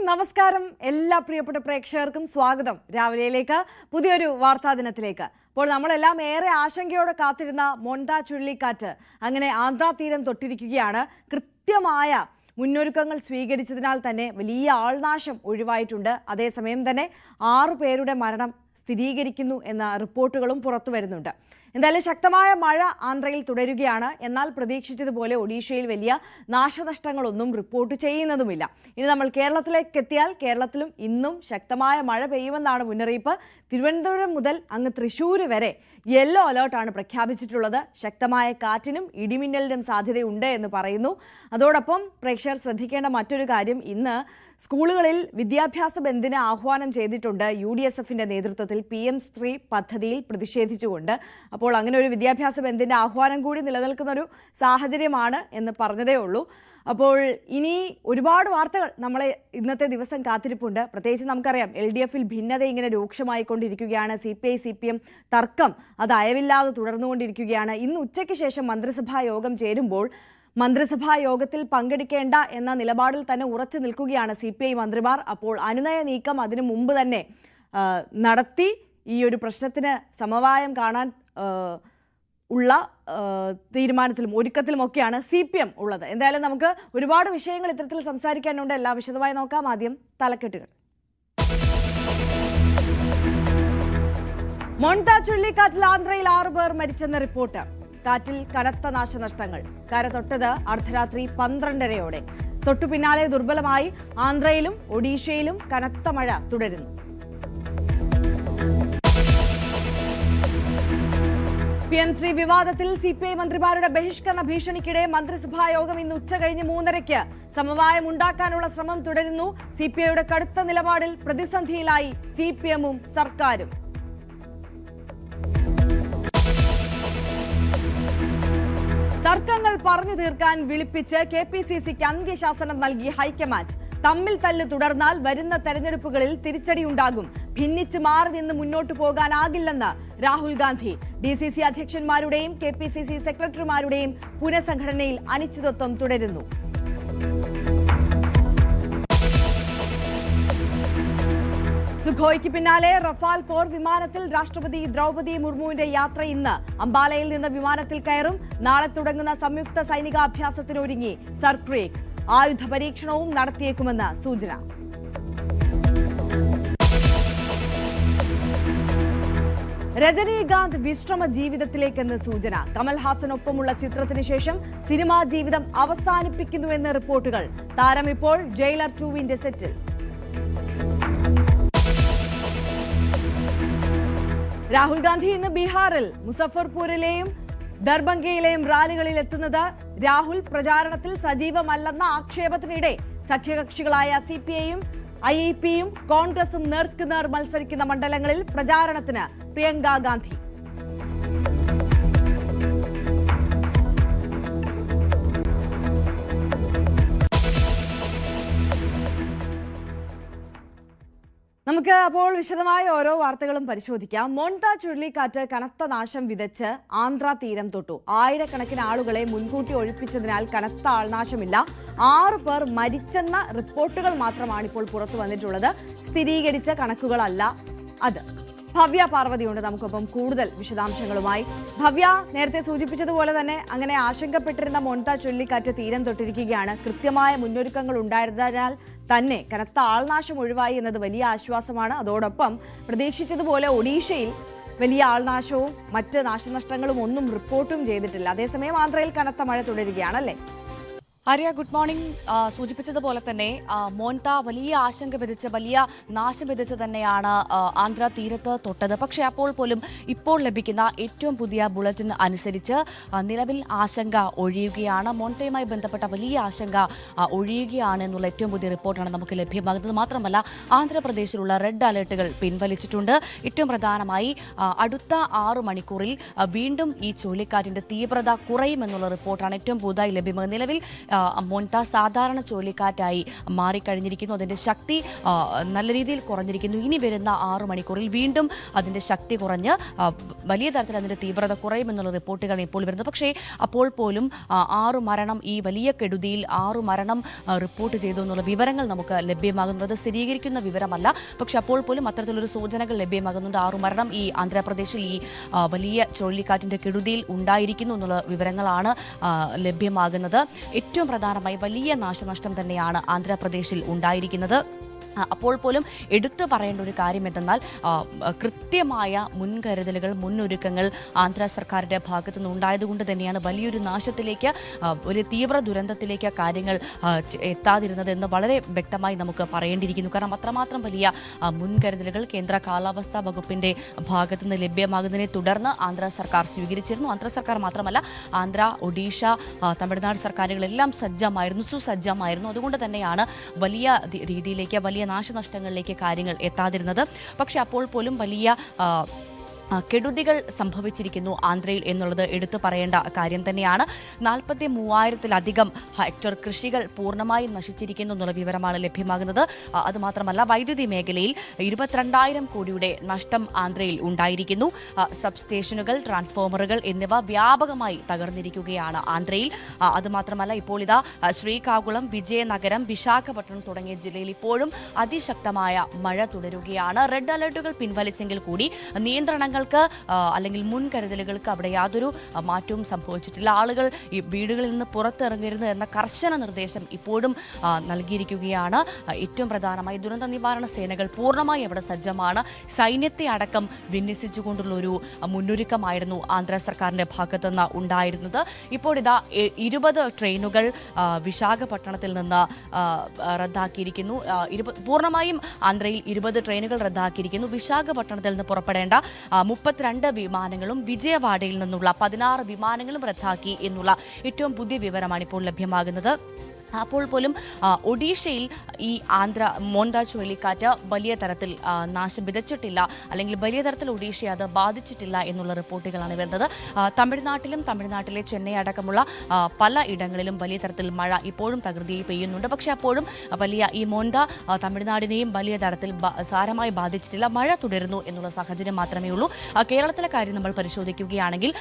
നമസ്കാരം എല്ലാ പ്രിയപ്പെട്ട പ്രേക്ഷകർക്കും സ്വാഗതം രാവിലെയിലേക്ക് പുതിയൊരു വാർത്താ ദിനത്തിലേക്ക്. അപ്പോൾ നമ്മളെല്ലാം ഏറെ ആശങ്കയോടെ കാത്തിരുന്ന മോൺത ചുഴലിക്കാറ്റ് അങ്ങനെ ആന്ധ്രാ തീരം തൊട്ടിരിക്കുകയാണ്. കൃത്യമായ മുന്നൊരുക്കങ്ങൾ സ്വീകരിച്ചതിനാൽ തന്നെ വലിയ ആൾനാശം ഒഴിവായിട്ടുണ്ട്. അതേസമയം തന്നെ 6 പേരുടെ മരണം സ്ഥിരീകരിക്കുന്നു എന്ന റിപ്പോർട്ടുകളും പുറത്തു വരുന്നുണ്ട്. എന്തായാലും ശക്തമായ മഴ ആന്ധ്രയിൽ തുടരുകയാണ്. എന്നാൽ പ്രതീക്ഷിച്ചതുപോലെ ഒഡീഷയിൽ വലിയ നാശനഷ്ടങ്ങളൊന്നും റിപ്പോർട്ട് ചെയ്യുന്നതുമില്ല. ഇനി നമ്മൾ കേരളത്തിലേക്ക് എത്തിയാൽ കേരളത്തിലും ഇന്നും ശക്തമായ മഴ പെയ്യുമെന്നാണ് മുന്നറിയിപ്പ്. തിരുവനന്തപുരം മുതൽ അങ്ങ് തൃശ്ശൂർ വരെ യെല്ലോ അലേർട്ടാണ് പ്രഖ്യാപിച്ചിട്ടുള്ളത്. ശക്തമായ കാറ്റിനും ഇടിമിന്നലിനും സാധ്യതയുണ്ട് എന്ന് പറയുന്നു. അതോടൊപ്പം പ്രേക്ഷകർ ശ്രദ്ധിക്കേണ്ട മറ്റൊരു കാര്യം, ഇന്ന് സ്കൂളുകളിൽ വിദ്യാഭ്യാസ ബന്ദിന് ആഹ്വാനം ചെയ്തിട്ടുണ്ട് UDSFിന്റെ നേതൃത്വത്തിൽ PM സ്ത്രീ പദ്ധതിയിൽ പ്രതിഷേധിച്ചുകൊണ്ട്. അപ്പോൾ അങ്ങനെ ഒരു വിദ്യാഭ്യാസ ബന്ദിന്റെ ആഹ്വാനം കൂടി നിലനിൽക്കുന്ന ഒരു സാഹചര്യമാണ് എന്ന് പറഞ്ഞതേ ഉള്ളൂ. അപ്പോൾ ഇനി ഒരുപാട് വാർത്തകൾ നമ്മളെ ഇന്നത്തെ ദിവസം കാത്തിരിപ്പുണ്ട്. പ്രത്യേകിച്ച് നമുക്കറിയാം LDFിൽ ഭിന്നത ഇങ്ങനെ രൂക്ഷമായിക്കൊണ്ടിരിക്കുകയാണ്. CPI CPM തർക്കം അത് അയവില്ലാതെ തുടർന്നുകൊണ്ടിരിക്കുകയാണ്. ഇന്ന് ഉച്ചയ്ക്ക് ശേഷം മന്ത്രിസഭാ യോഗം ചേരുമ്പോൾ മന്ത്രിസഭാ യോഗത്തിൽ പങ്കെടുക്കേണ്ട എന്ന നിലപാടിൽ തന്നെ ഉറച്ചു നിൽക്കുകയാണ് CPI മന്ത്രിമാർ. അപ്പോൾ അനുനയ നീക്കം അതിനു മുമ്പ് തന്നെ നടത്തി ഈ ഒരു പ്രശ്നത്തിന് സമവായം കാണാൻ ഉള്ള തീരുമാനത്തിലും ഒരുക്കത്തിലുമൊക്കെയാണ് CPM ഉള്ളത്. എന്തായാലും നമുക്ക് ഒരുപാട് വിഷയങ്ങൾ ഇത്തരത്തിൽ സംസാരിക്കാനുണ്ട്. എല്ലാം വിശദമായി നോക്കാം. ആദ്യം തലക്കെട്ടുകൾ. മോൺത ചുഴലിക്കാറ്റിൽ ആന്ധ്രയിൽ 6 പേർ മരിച്ചെന്ന റിപ്പോർട്ട്. കാറ്റിൽ കനത്ത നാശനഷ്ടങ്ങൾ. കര തൊട്ടത് അർദ്ധരാത്രി 12:30-ഓടെ. തൊട്ടു പിന്നാലെ ദുർബലമായി ആന്ധ്രയിലും ഒഡീഷയിലും കനത്ത മഴ തുടരുന്നു. PM ശ്രീ വിവാദത്തിൽ CPI മന്ത്രിമാരുടെ ബഹിഷ്കരണ ഭീഷണിക്കിടെ മന്ത്രിസഭാ യോഗം ഇന്ന് ഉച്ചകഴിഞ്ഞ് 3:30-ക്ക് സമവായം ഉണ്ടാക്കാനുള്ള ശ്രമം തുടരുന്നു. CPIയുടെ കടുത്ത നിലപാടിൽ പ്രതിസന്ധിയിലായി CPMഉം സർക്കാരും. തർക്കങ്ങൾ പറഞ്ഞു തീർക്കാൻ വിളിപ്പിച്ച് KPCCക്ക് അന്ത്യശാസനം നൽകി ഹൈക്കമാൻഡ്. തമ്മിൽ തല്ല് തുടർന്നാൽ വരുന്ന തെരഞ്ഞെടുപ്പുകളിൽ തിരിച്ചടിയുണ്ടാകും. ഭിന്നിച്ച് മാറി നിന്ന് മുന്നോട്ടു പോകാനാകില്ലെന്ന് രാഹുൽ ഗാന്ധി. DCC അധ്യക്ഷന്മാരുടെയും KPCC സെക്രട്ടറിമാരുടെയും പുനഃസംഘടനയിൽ അനിശ്ചിതത്വം തുടരുന്നു. സുഖോയ്ക്ക് പിന്നാലെ റഫാൽ പോർ വിമാനത്തിൽ രാഷ്ട്രപതി ദ്രൗപദി മുർമുവിന്റെ യാത്ര ഇന്ന്. അംബാലയിൽ നിന്ന് വിമാനത്തിൽ കയറും. നാളെ തുടങ്ങുന്ന സംയുക്ത സൈനികാഭ്യാസത്തിനൊരുങ്ങി സർക്രേക്ക്. ആയുധ പരീക്ഷണവും നടത്തിയേക്കുമെന്ന് സൂചന. രജനീകാന്ത് വിശ്രമ ജീവിതത്തിലേക്കെന്ന് സൂചന. കമൽഹാസനൊപ്പമുള്ള ചിത്രത്തിന് ശേഷം സിനിമാ ജീവിതം അവസാനിപ്പിക്കുന്നുവെന്ന് റിപ്പോർട്ടുകൾ. താരം ഇപ്പോൾ ജയിലർ 2-ന്റെ സെറ്റിൽ. രാഹുൽ ഗാന്ധി ഇന്ന് ബീഹാറിൽ മുസഫർപൂരിലെയും ദർബംഗയിലെയും റാലികളിൽ എത്തുന്നത്. രാഹുൽ പ്രചാരണത്തിൽ സജീവമല്ലെന്ന ആക്ഷേപത്തിനിടെ സഖ്യകക്ഷികളായ CPIയും IEPയും കോൺഗ്രസും നേർക്കുനേർ മത്സരിക്കുന്ന മണ്ഡലങ്ങളിൽ പ്രചാരണത്തിന് പ്രിയങ്ക ഗാന്ധി. നമുക്ക് അപ്പോൾ വിശദമായ ഓരോ വാർത്തകളും പരിശോധിക്കാം. മോൺത ചുഴലിക്കാറ്റ് കനത്ത നാശം വിതച്ച് ആന്ധ്രാ തീരം തൊട്ടു. ആയിരക്കണക്കിന് ആളുകളെ മുൻകൂട്ടി ഒഴിപ്പിച്ചതിനാൽ കനത്ത ആൾനാശമില്ല. 6 പേർ മരിച്ചെന്ന റിപ്പോർട്ടുകൾ മാത്രമാണ് ഇപ്പോൾ പുറത്തു വന്നിട്ടുള്ളത്. സ്ഥിരീകരിച്ച കണക്കുകളല്ല അത്. ഭവ്യ പാർവതിയുണ്ട് നമുക്കൊപ്പം കൂടുതൽ വിശദാംശങ്ങളുമായി. ഭവ്യ, നേരത്തെ സൂചിപ്പിച്ചതുപോലെ തന്നെ അങ്ങനെ ആശങ്കപ്പെട്ടിരുന്ന മോൺത ചുഴലിക്കാറ്റ് തീരം തൊട്ടിരിക്കുകയാണ്. കൃത്യമായ മുന്നൊരുക്കങ്ങൾ ഉണ്ടായിരുന്നതിനാൽ തന്നെ കനത്ത ആൾനാശം ഒഴിവായി എന്നത് വലിയ ആശ്വാസമാണ്. അതോടൊപ്പം പ്രതീക്ഷിച്ചതുപോലെ ഒഡീഷയിൽ വലിയ ആൾനാശവും മറ്റ് നാശനഷ്ടങ്ങളും ഒന്നും റിപ്പോർട്ടും ചെയ്തിട്ടില്ല. അതേസമയം ആന്ധ്രയിൽ കനത്ത മഴ തുടരുകയാണല്ലേ? Arya, good morning. സൂചിപ്പിച്ചതുപോലെ തന്നെ മോൺത വലിയ ആശങ്ക വിധിച്ച് വലിയ നാശം വിധിച്ച് തന്നെയാണ് ആന്ധ്ര തീരത്ത് തൊട്ടത്. പക്ഷേ അപ്പോൾ പോലും ഇപ്പോൾ ലഭിക്കുന്ന ഏറ്റവും പുതിയ ബുള്ളറ്റിൻ അനുസരിച്ച് നിലവിൽ ആശങ്ക ഒഴിയുകയാണ്. മോൺതയുമായി ബന്ധപ്പെട്ട വലിയ ആശങ്ക ഒഴിയുകയാണ് എന്നുള്ള ഏറ്റവും പുതിയ റിപ്പോർട്ടാണ് നമുക്ക് ലഭ്യമാകുന്നത്. മാത്രമല്ല ആന്ധ്രാപ്രദേശിലുള്ള റെഡ് അലേർട്ടുകൾ പിൻവലിച്ചിട്ടുണ്ട്. ഏറ്റവും പ്രധാനമായി അടുത്ത 6 മണിക്കൂറിൽ വീണ്ടും ഈ ചുഴലിക്കാറ്റിന്റെ തീവ്രത കുറയുമെന്നുള്ള റിപ്പോർട്ടാണ് ഏറ്റവും പുതുതായി ലഭ്യമാകുന്നത്. നിലവിൽ മോൻത സാധാരണ ചുഴലിക്കാറ്റായി മാറിക്കഴിഞ്ഞിരിക്കുന്നു. അതിൻ്റെ ശക്തി നല്ല രീതിയിൽ കുറഞ്ഞിരിക്കുന്നു. ഇനി വരുന്ന 6 മണിക്കൂറിൽ വീണ്ടും അതിൻ്റെ ശക്തി കുറഞ്ഞ് വലിയ തരത്തിൽ അതിൻ്റെ തീവ്രത കുറയുമെന്നുള്ള റിപ്പോർട്ടുകൾ ഇപ്പോൾ വരുന്നത്. പക്ഷേ അപ്പോൾ പോലും 6 മരണം, ഈ വലിയ കെടുതിയിൽ 6 മരണം റിപ്പോർട്ട് ചെയ്തു എന്നുള്ള വിവരങ്ങൾ നമുക്ക് ലഭ്യമാകുന്നത് സ്ഥിരീകരിക്കുന്ന വിവരമല്ല. പക്ഷെ അപ്പോൾ പോലും അത്തരത്തിലൊരു സൂചനകൾ ലഭ്യമാകുന്നുണ്ട്. 6 മരണം ഈ ആന്ധ്രാപ്രദേശിൽ ഈ വലിയ ചുഴലിക്കാറ്റിൻ്റെ കെടുതിയിൽ ഉണ്ടായിരിക്കുന്നു എന്നുള്ള വിവരങ്ങളാണ് ലഭ്യമാകുന്നത്. ഏറ്റവും പ്രധാനമായി വലിയ നാശനഷ്ടം തന്നെയാണ് ആന്ധ്രാപ്രദേശിൽ ഉണ്ടായിരിക്കുന്നത്. അപ്പോൾ പോലും എടുത്തു പറയേണ്ട ഒരു കാര്യം എന്തെന്നാൽ കൃത്യമായ മുൻകരുതലുകൾ, മുന്നൊരുക്കങ്ങൾ ആന്ധ്ര സർക്കാരിൻ്റെ ഭാഗത്തു നിന്ന് ഉണ്ടായതുകൊണ്ട് തന്നെയാണ് വലിയൊരു നാശത്തിലേക്ക്, ഒരു തീവ്ര ദുരന്തത്തിലേക്ക് കാര്യങ്ങൾ എത്താതിരുന്നത് എന്ന് വളരെ വ്യക്തമായി നമുക്ക് പറയേണ്ടിയിരിക്കുന്നു. കാരണം അത്രമാത്രം വലിയ മുൻകരുതലുകൾ കേന്ദ്ര കാലാവസ്ഥാ വകുപ്പിൻ്റെ ഭാഗത്തു നിന്ന് ലഭ്യമാകുന്നതിനെ തുടർന്ന് ആന്ധ്ര സർക്കാർ സ്വീകരിച്ചിരുന്നു. ആന്ധ്ര സർക്കാർ മാത്രമല്ല, ആന്ധ്ര, ഒഡീഷ, തമിഴ്നാട് സർക്കാരുകളെല്ലാം സുസജ്ജമായിരുന്നു. അതുകൊണ്ട് തന്നെയാണ് വലിയ രീതിയിലേക്ക്, വലിയ നാശനഷ്ടങ്ങളിലേക്ക് കാര്യങ്ങൾ എത്താതിരുന്നത്. പക്ഷെ അപ്പോൾ പോലും വലിയ കെടുതികൾ സംഭവിച്ചിരിക്കുന്നു ആന്ധ്രയിൽ എന്നുള്ളത് എടുത്തു പറയേണ്ട കാര്യം തന്നെയാണ്. 43,000-ലധികം ഹെക്ടർ കൃഷികൾ പൂർണ്ണമായും നശിച്ചിരിക്കുന്നു എന്നുള്ള വിവരമാണ് ലഭ്യമാകുന്നത്. അതുമാത്രമല്ല, വൈദ്യുതി മേഖലയിൽ 22,000 കോടിയുടെ നഷ്ടം ആന്ധ്രയിൽ ഉണ്ടായിരിക്കുന്നു. സബ് സ്റ്റേഷനുകൾ, ട്രാൻസ്ഫോമറുകൾ എന്നിവ വ്യാപകമായി തകർന്നിരിക്കുകയാണ് ആന്ധ്രയിൽ. അതുമാത്രമല്ല, ഇപ്പോൾ ഇതാ ശ്രീകാകുളം, വിജയനഗരം, വിശാഖപട്ടണം തുടങ്ങിയ ജില്ലയിൽ ഇപ്പോഴും അതിശക്തമായ മഴ തുടരുകയാണ്. റെഡ് അലർട്ടുകൾ പിൻവലിച്ചെങ്കിൽ കൂടി നിയന്ത്രണങ്ങൾ അല്ലെങ്കിൽ മുൻകരുതലുകൾക്ക് അവിടെ യാതൊരു മാറ്റവും സംഭവിച്ചിട്ടില്ല. ആളുകൾ ഈ വീടുകളിൽ നിന്ന് പുറത്തിറങ്ങരുത് എന്ന കർശന നിർദ്ദേശം ഇപ്പോഴും നൽകിയിരിക്കുകയാണ്. ഏറ്റവും പ്രധാനമായി ദുരന്ത നിവാരണ സേനകൾ പൂർണ്ണമായി അവിടെ സജ്ജമാണ്. സൈന്യത്തെ അടക്കം വിന്യസിച്ചുകൊണ്ടുള്ള ഒരു മുന്നൊരുക്കമായിരുന്നു ആന്ധ്ര സർക്കാരിൻ്റെ ഭാഗത്തുനിന്ന് ഉണ്ടായിരുന്നത്. ഇപ്പോൾ ഇതാ 20 ട്രെയിനുകൾ വിശാഖപട്ടണത്തിൽ നിന്ന് റദ്ദാക്കിയിരിക്കുന്നു. പൂർണ്ണമായും ആന്ധ്രയിൽ 20 ട്രെയിനുകൾ റദ്ദാക്കിയിരിക്കുന്നു. വിശാഖപട്ടണത്തിൽ നിന്ന് പുറപ്പെടേണ്ട 32 വിമാനങ്ങളും വിജയവാഡയിൽ നിന്നുള്ള 16 വിമാനങ്ങളും റദ്ദാക്കി എന്നുള്ള ഏറ്റവും പുതിയ വിവരമാണ് ഇപ്പോൾ ലഭ്യമാകുന്നത്. അപ്പോൾ പോലും ഒഡീഷയിൽ ഈ മോൻത ചുഴലിക്കാറ്റ് വലിയ തരത്തിൽ നാശം വിതച്ചിട്ടില്ല, അല്ലെങ്കിൽ വലിയ തരത്തിൽ ഒഡീഷയെ അത് ബാധിച്ചിട്ടില്ല എന്നുള്ള റിപ്പോർട്ടുകളാണ് വരുന്നത്. തമിഴ്നാട്ടിലെ ചെന്നൈ അടക്കമുള്ള പല ഇടങ്ങളിലും വലിയ തരത്തിൽ മഴ ഇപ്പോഴും തകൃതിയായി പെയ്യുന്നുണ്ട്. പക്ഷേ അപ്പോഴും വലിയ ഈ മോൻത തമിഴ്നാടിനെയും വലിയ തരത്തിൽ സാരമായി ബാധിച്ചിട്ടില്ല. മഴ തുടരുന്നു എന്നുള്ള സാഹചര്യം മാത്രമേ ഉള്ളൂ. കേരളത്തിലെ കാര്യം നമ്മൾ പരിശോധിക്കുകയാണെങ്കിൽ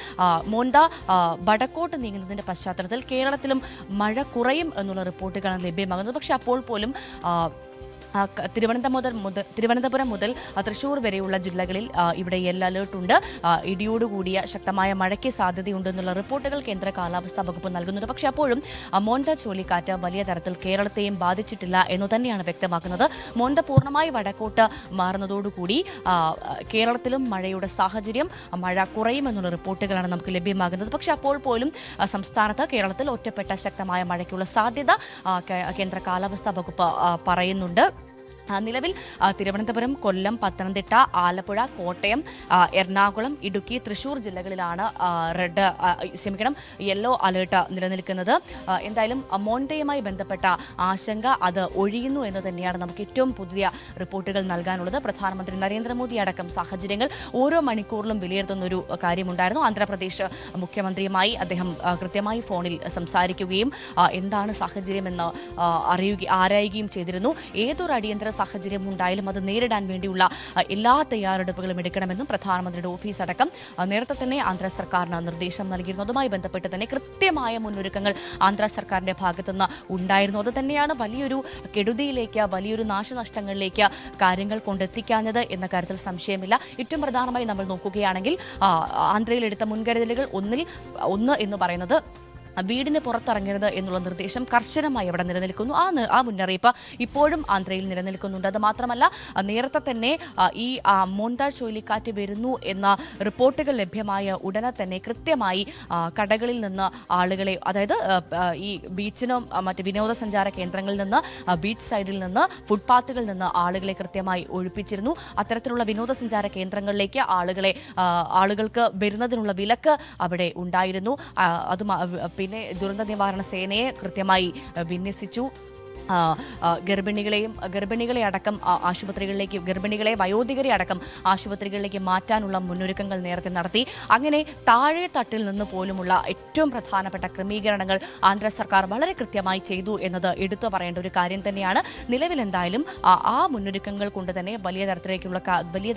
മോൻത വടക്കോട്ട് നീങ്ങുന്നതിൻ്റെ പശ്ചാത്തലത്തിൽ കേരളത്തിലും മഴ കുറയും എന്നുള്ള റിപ്പോർട്ടുകളാണ് ലഭ്യമാകുന്നത്. പക്ഷെ അപ്പോൾ പോലും തിരുവനന്തപുരം മുതൽ തൃശ്ശൂർ വരെയുള്ള ജില്ലകളിൽ ഇവിടെ യെല്ലോ അലേർട്ട് ഉണ്ട്. ഇടിയോടുകൂടിയ ശക്തമായ മഴയ്ക്ക് സാധ്യതയുണ്ടെന്നുള്ള റിപ്പോർട്ടുകൾ കേന്ദ്ര കാലാവസ്ഥാ വകുപ്പ് നൽകുന്നുണ്ട്. പക്ഷേ അപ്പോഴും മോൻത ചുഴലിക്കാറ്റ് വലിയ തരത്തിൽ കേരളത്തെയും ബാധിച്ചിട്ടില്ല എന്നു തന്നെയാണ് വ്യക്തമാക്കുന്നത്. മോൻത പൂർണ്ണമായി വടക്കോട്ട് മാറുന്നതോടുകൂടി കേരളത്തിലും മഴയുടെ സാഹചര്യം, മഴ കുറയുമെന്നുള്ള റിപ്പോർട്ടുകളാണ് നമുക്ക് ലഭ്യമാകുന്നത്. പക്ഷേ അപ്പോൾ പോലും സംസ്ഥാനത്ത്, കേരളത്തിൽ ഒറ്റപ്പെട്ട ശക്തമായ മഴയ്ക്കുള്ള സാധ്യത കേന്ദ്ര കാലാവസ്ഥാ വകുപ്പ് പറയുന്നുണ്ട്. നിലവിൽ തിരുവനന്തപുരം, കൊല്ലം, പത്തനംതിട്ട, ആലപ്പുഴ, കോട്ടയം, എറണാകുളം, ഇടുക്കി, തൃശ്ശൂർ ജില്ലകളിലാണ് യെല്ലോ അലേർട്ട് നിലനിൽക്കുന്നത്. എന്തായാലും മോൻതയുമായി ബന്ധപ്പെട്ട ആശങ്ക അത് ഒഴിയുന്നു എന്ന് തന്നെയാണ് നമുക്ക് ഏറ്റവും പുതിയ റിപ്പോർട്ടുകൾ നൽകാനുള്ളത്. പ്രധാനമന്ത്രി നരേന്ദ്രമോദി അടക്കം സാഹചര്യങ്ങൾ ഓരോ മണിക്കൂറിലും വിലയിരുത്തുന്നൊരു കാര്യമുണ്ടായിരുന്നു. ആന്ധ്രാപ്രദേശ് മുഖ്യമന്ത്രിയുമായി അദ്ദേഹം കൃത്യമായി ഫോണിൽ സംസാരിക്കുകയും എന്താണ് സാഹചര്യമെന്ന് ആരായുകയും ചെയ്തിരുന്നു. ഏതൊരു അടിയന്തര സാഹചര്യം ഉണ്ടായാലും അത് നേരിടാൻ വേണ്ടിയുള്ള എല്ലാ തയ്യാറെടുപ്പുകളും എടുക്കണമെന്നും പ്രധാനമന്ത്രിയുടെ ഓഫീസ് അടക്കം നേരത്തെ തന്നെ ആന്ധ്ര സർക്കാരിന് നിർദ്ദേശം നൽകിയിരുന്നു. അതുമായി ബന്ധപ്പെട്ട് തന്നെ കൃത്യമായ മുന്നൊരുക്കങ്ങൾ ആന്ധ്ര സർക്കാരിന്റെ ഭാഗത്തുനിന്ന് ഉണ്ടായിരുന്നു. അത് തന്നെയാണ് വലിയൊരു കെടുതിയിലേക്ക്, വലിയൊരു നാശനഷ്ടങ്ങളിലേക്ക് കാര്യങ്ങൾ കൊണ്ടെത്തിക്കാഞ്ഞത് എന്ന കാര്യത്തിൽ സംശയമില്ല. ഏറ്റവും പ്രധാനമായി നമ്മൾ നോക്കുകയാണെങ്കിൽ ആന്ധ്രയിൽ എടുത്ത മുൻകരുതലുകൾ ഒന്ന് എന്ന് പറയുന്നത് വീടിന് പുറത്തിറങ്ങരുത് എന്നുള്ള നിർദ്ദേശം കർശനമായി അവിടെ നിലനിൽക്കുന്നു. ആ മുന്നറിയിപ്പ് ഇപ്പോഴും ആന്ധ്രയിൽ നിലനിൽക്കുന്നുണ്ട്. അത് മാത്രമല്ല, നേരത്തെ തന്നെ ഈ മോൻത ചുഴലിക്കാറ്റ് വരുന്നു എന്ന റിപ്പോർട്ടുകൾ ലഭ്യമായ ഉടനെ തന്നെ കൃത്യമായി കടകളിൽ നിന്ന് ആളുകളെ, അതായത് ഈ ബീച്ചിനും മറ്റ് വിനോദസഞ്ചാര കേന്ദ്രങ്ങളിൽ നിന്ന്, ബീച്ച് സൈഡിൽ നിന്ന്, ഫുട്പാത്തുകളിൽ നിന്ന് ആളുകളെ കൃത്യമായി ഒഴിപ്പിച്ചിരുന്നു. അത്തരത്തിലുള്ള വിനോദസഞ്ചാര കേന്ദ്രങ്ങളിലേക്ക് ആളുകൾക്ക് വരുന്നതിനുള്ള വിലക്ക് അവിടെ ഉണ്ടായിരുന്നു. പിന്നെ ദുരന്ത നിവാരണ സേനയെ കൃത്യമായി വിന്യസിച്ചു. ഗർഭിണികളെ അടക്കം ആശുപത്രികളിലേക്ക്, ഗർഭിണികളെ വയോധികരെ അടക്കം ആശുപത്രികളിലേക്ക് മാറ്റാനുള്ള മുന്നൊരുക്കങ്ങൾ നേരത്തെ നടത്തി. അങ്ങനെ താഴെ തട്ടിൽ നിന്ന് പോലുമുള്ള ഏറ്റവും പ്രധാനപ്പെട്ട ക്രമീകരണങ്ങൾ ആന്ധ്ര സർക്കാർ വളരെ കൃത്യമായി ചെയ്തു എന്നത് എടുത്തു പറയേണ്ട ഒരു കാര്യം തന്നെയാണ്. നിലവിൽ എന്തായാലും ആ മുന്നൊരുക്കങ്ങൾ കൊണ്ട് തന്നെ വലിയ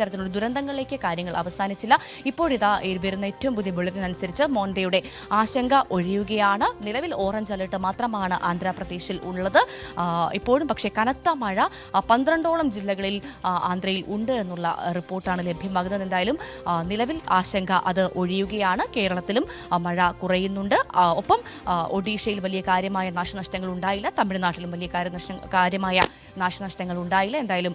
തരത്തിലുള്ള ദുരന്തങ്ങളിലേക്ക് കാര്യങ്ങൾ അവസാനിച്ചില്ല. ഇപ്പോഴിതാ വരുന്ന ഏറ്റവും പുതിയ ബുള്ളറ്റിൻ അനുസരിച്ച് മോന്തയുടെ ആശങ്ക ഒഴിയുകയാണ്. നിലവിൽ ഓറഞ്ച് അലർട്ട് മാത്രമാണ് ആന്ധ്രാപ്രദേശിൽ ഉള്ളത്. ഇപ്പോഴും പക്ഷേ കനത്ത മഴ 12ഓളം ജില്ലകളിൽ ആന്ധ്രയിൽ ഉണ്ട് എന്നുള്ള റിപ്പോർട്ടാണ് ലഭ്യമാകുന്നത്. എന്തായാലും നിലവിൽ ആശങ്ക അത് ഒഴിയുകയാണ്. കേരളത്തിലും മഴ കുറയുന്നുണ്ട്. ഒപ്പം ഒഡീഷയിൽ വലിയ കാര്യമായ നാശനഷ്ടങ്ങൾ ഉണ്ടായില്ല. തമിഴ്നാട്ടിലും വലിയ കാര്യമായ നാശനഷ്ടങ്ങൾ ഉണ്ടായില്ല. എന്തായാലും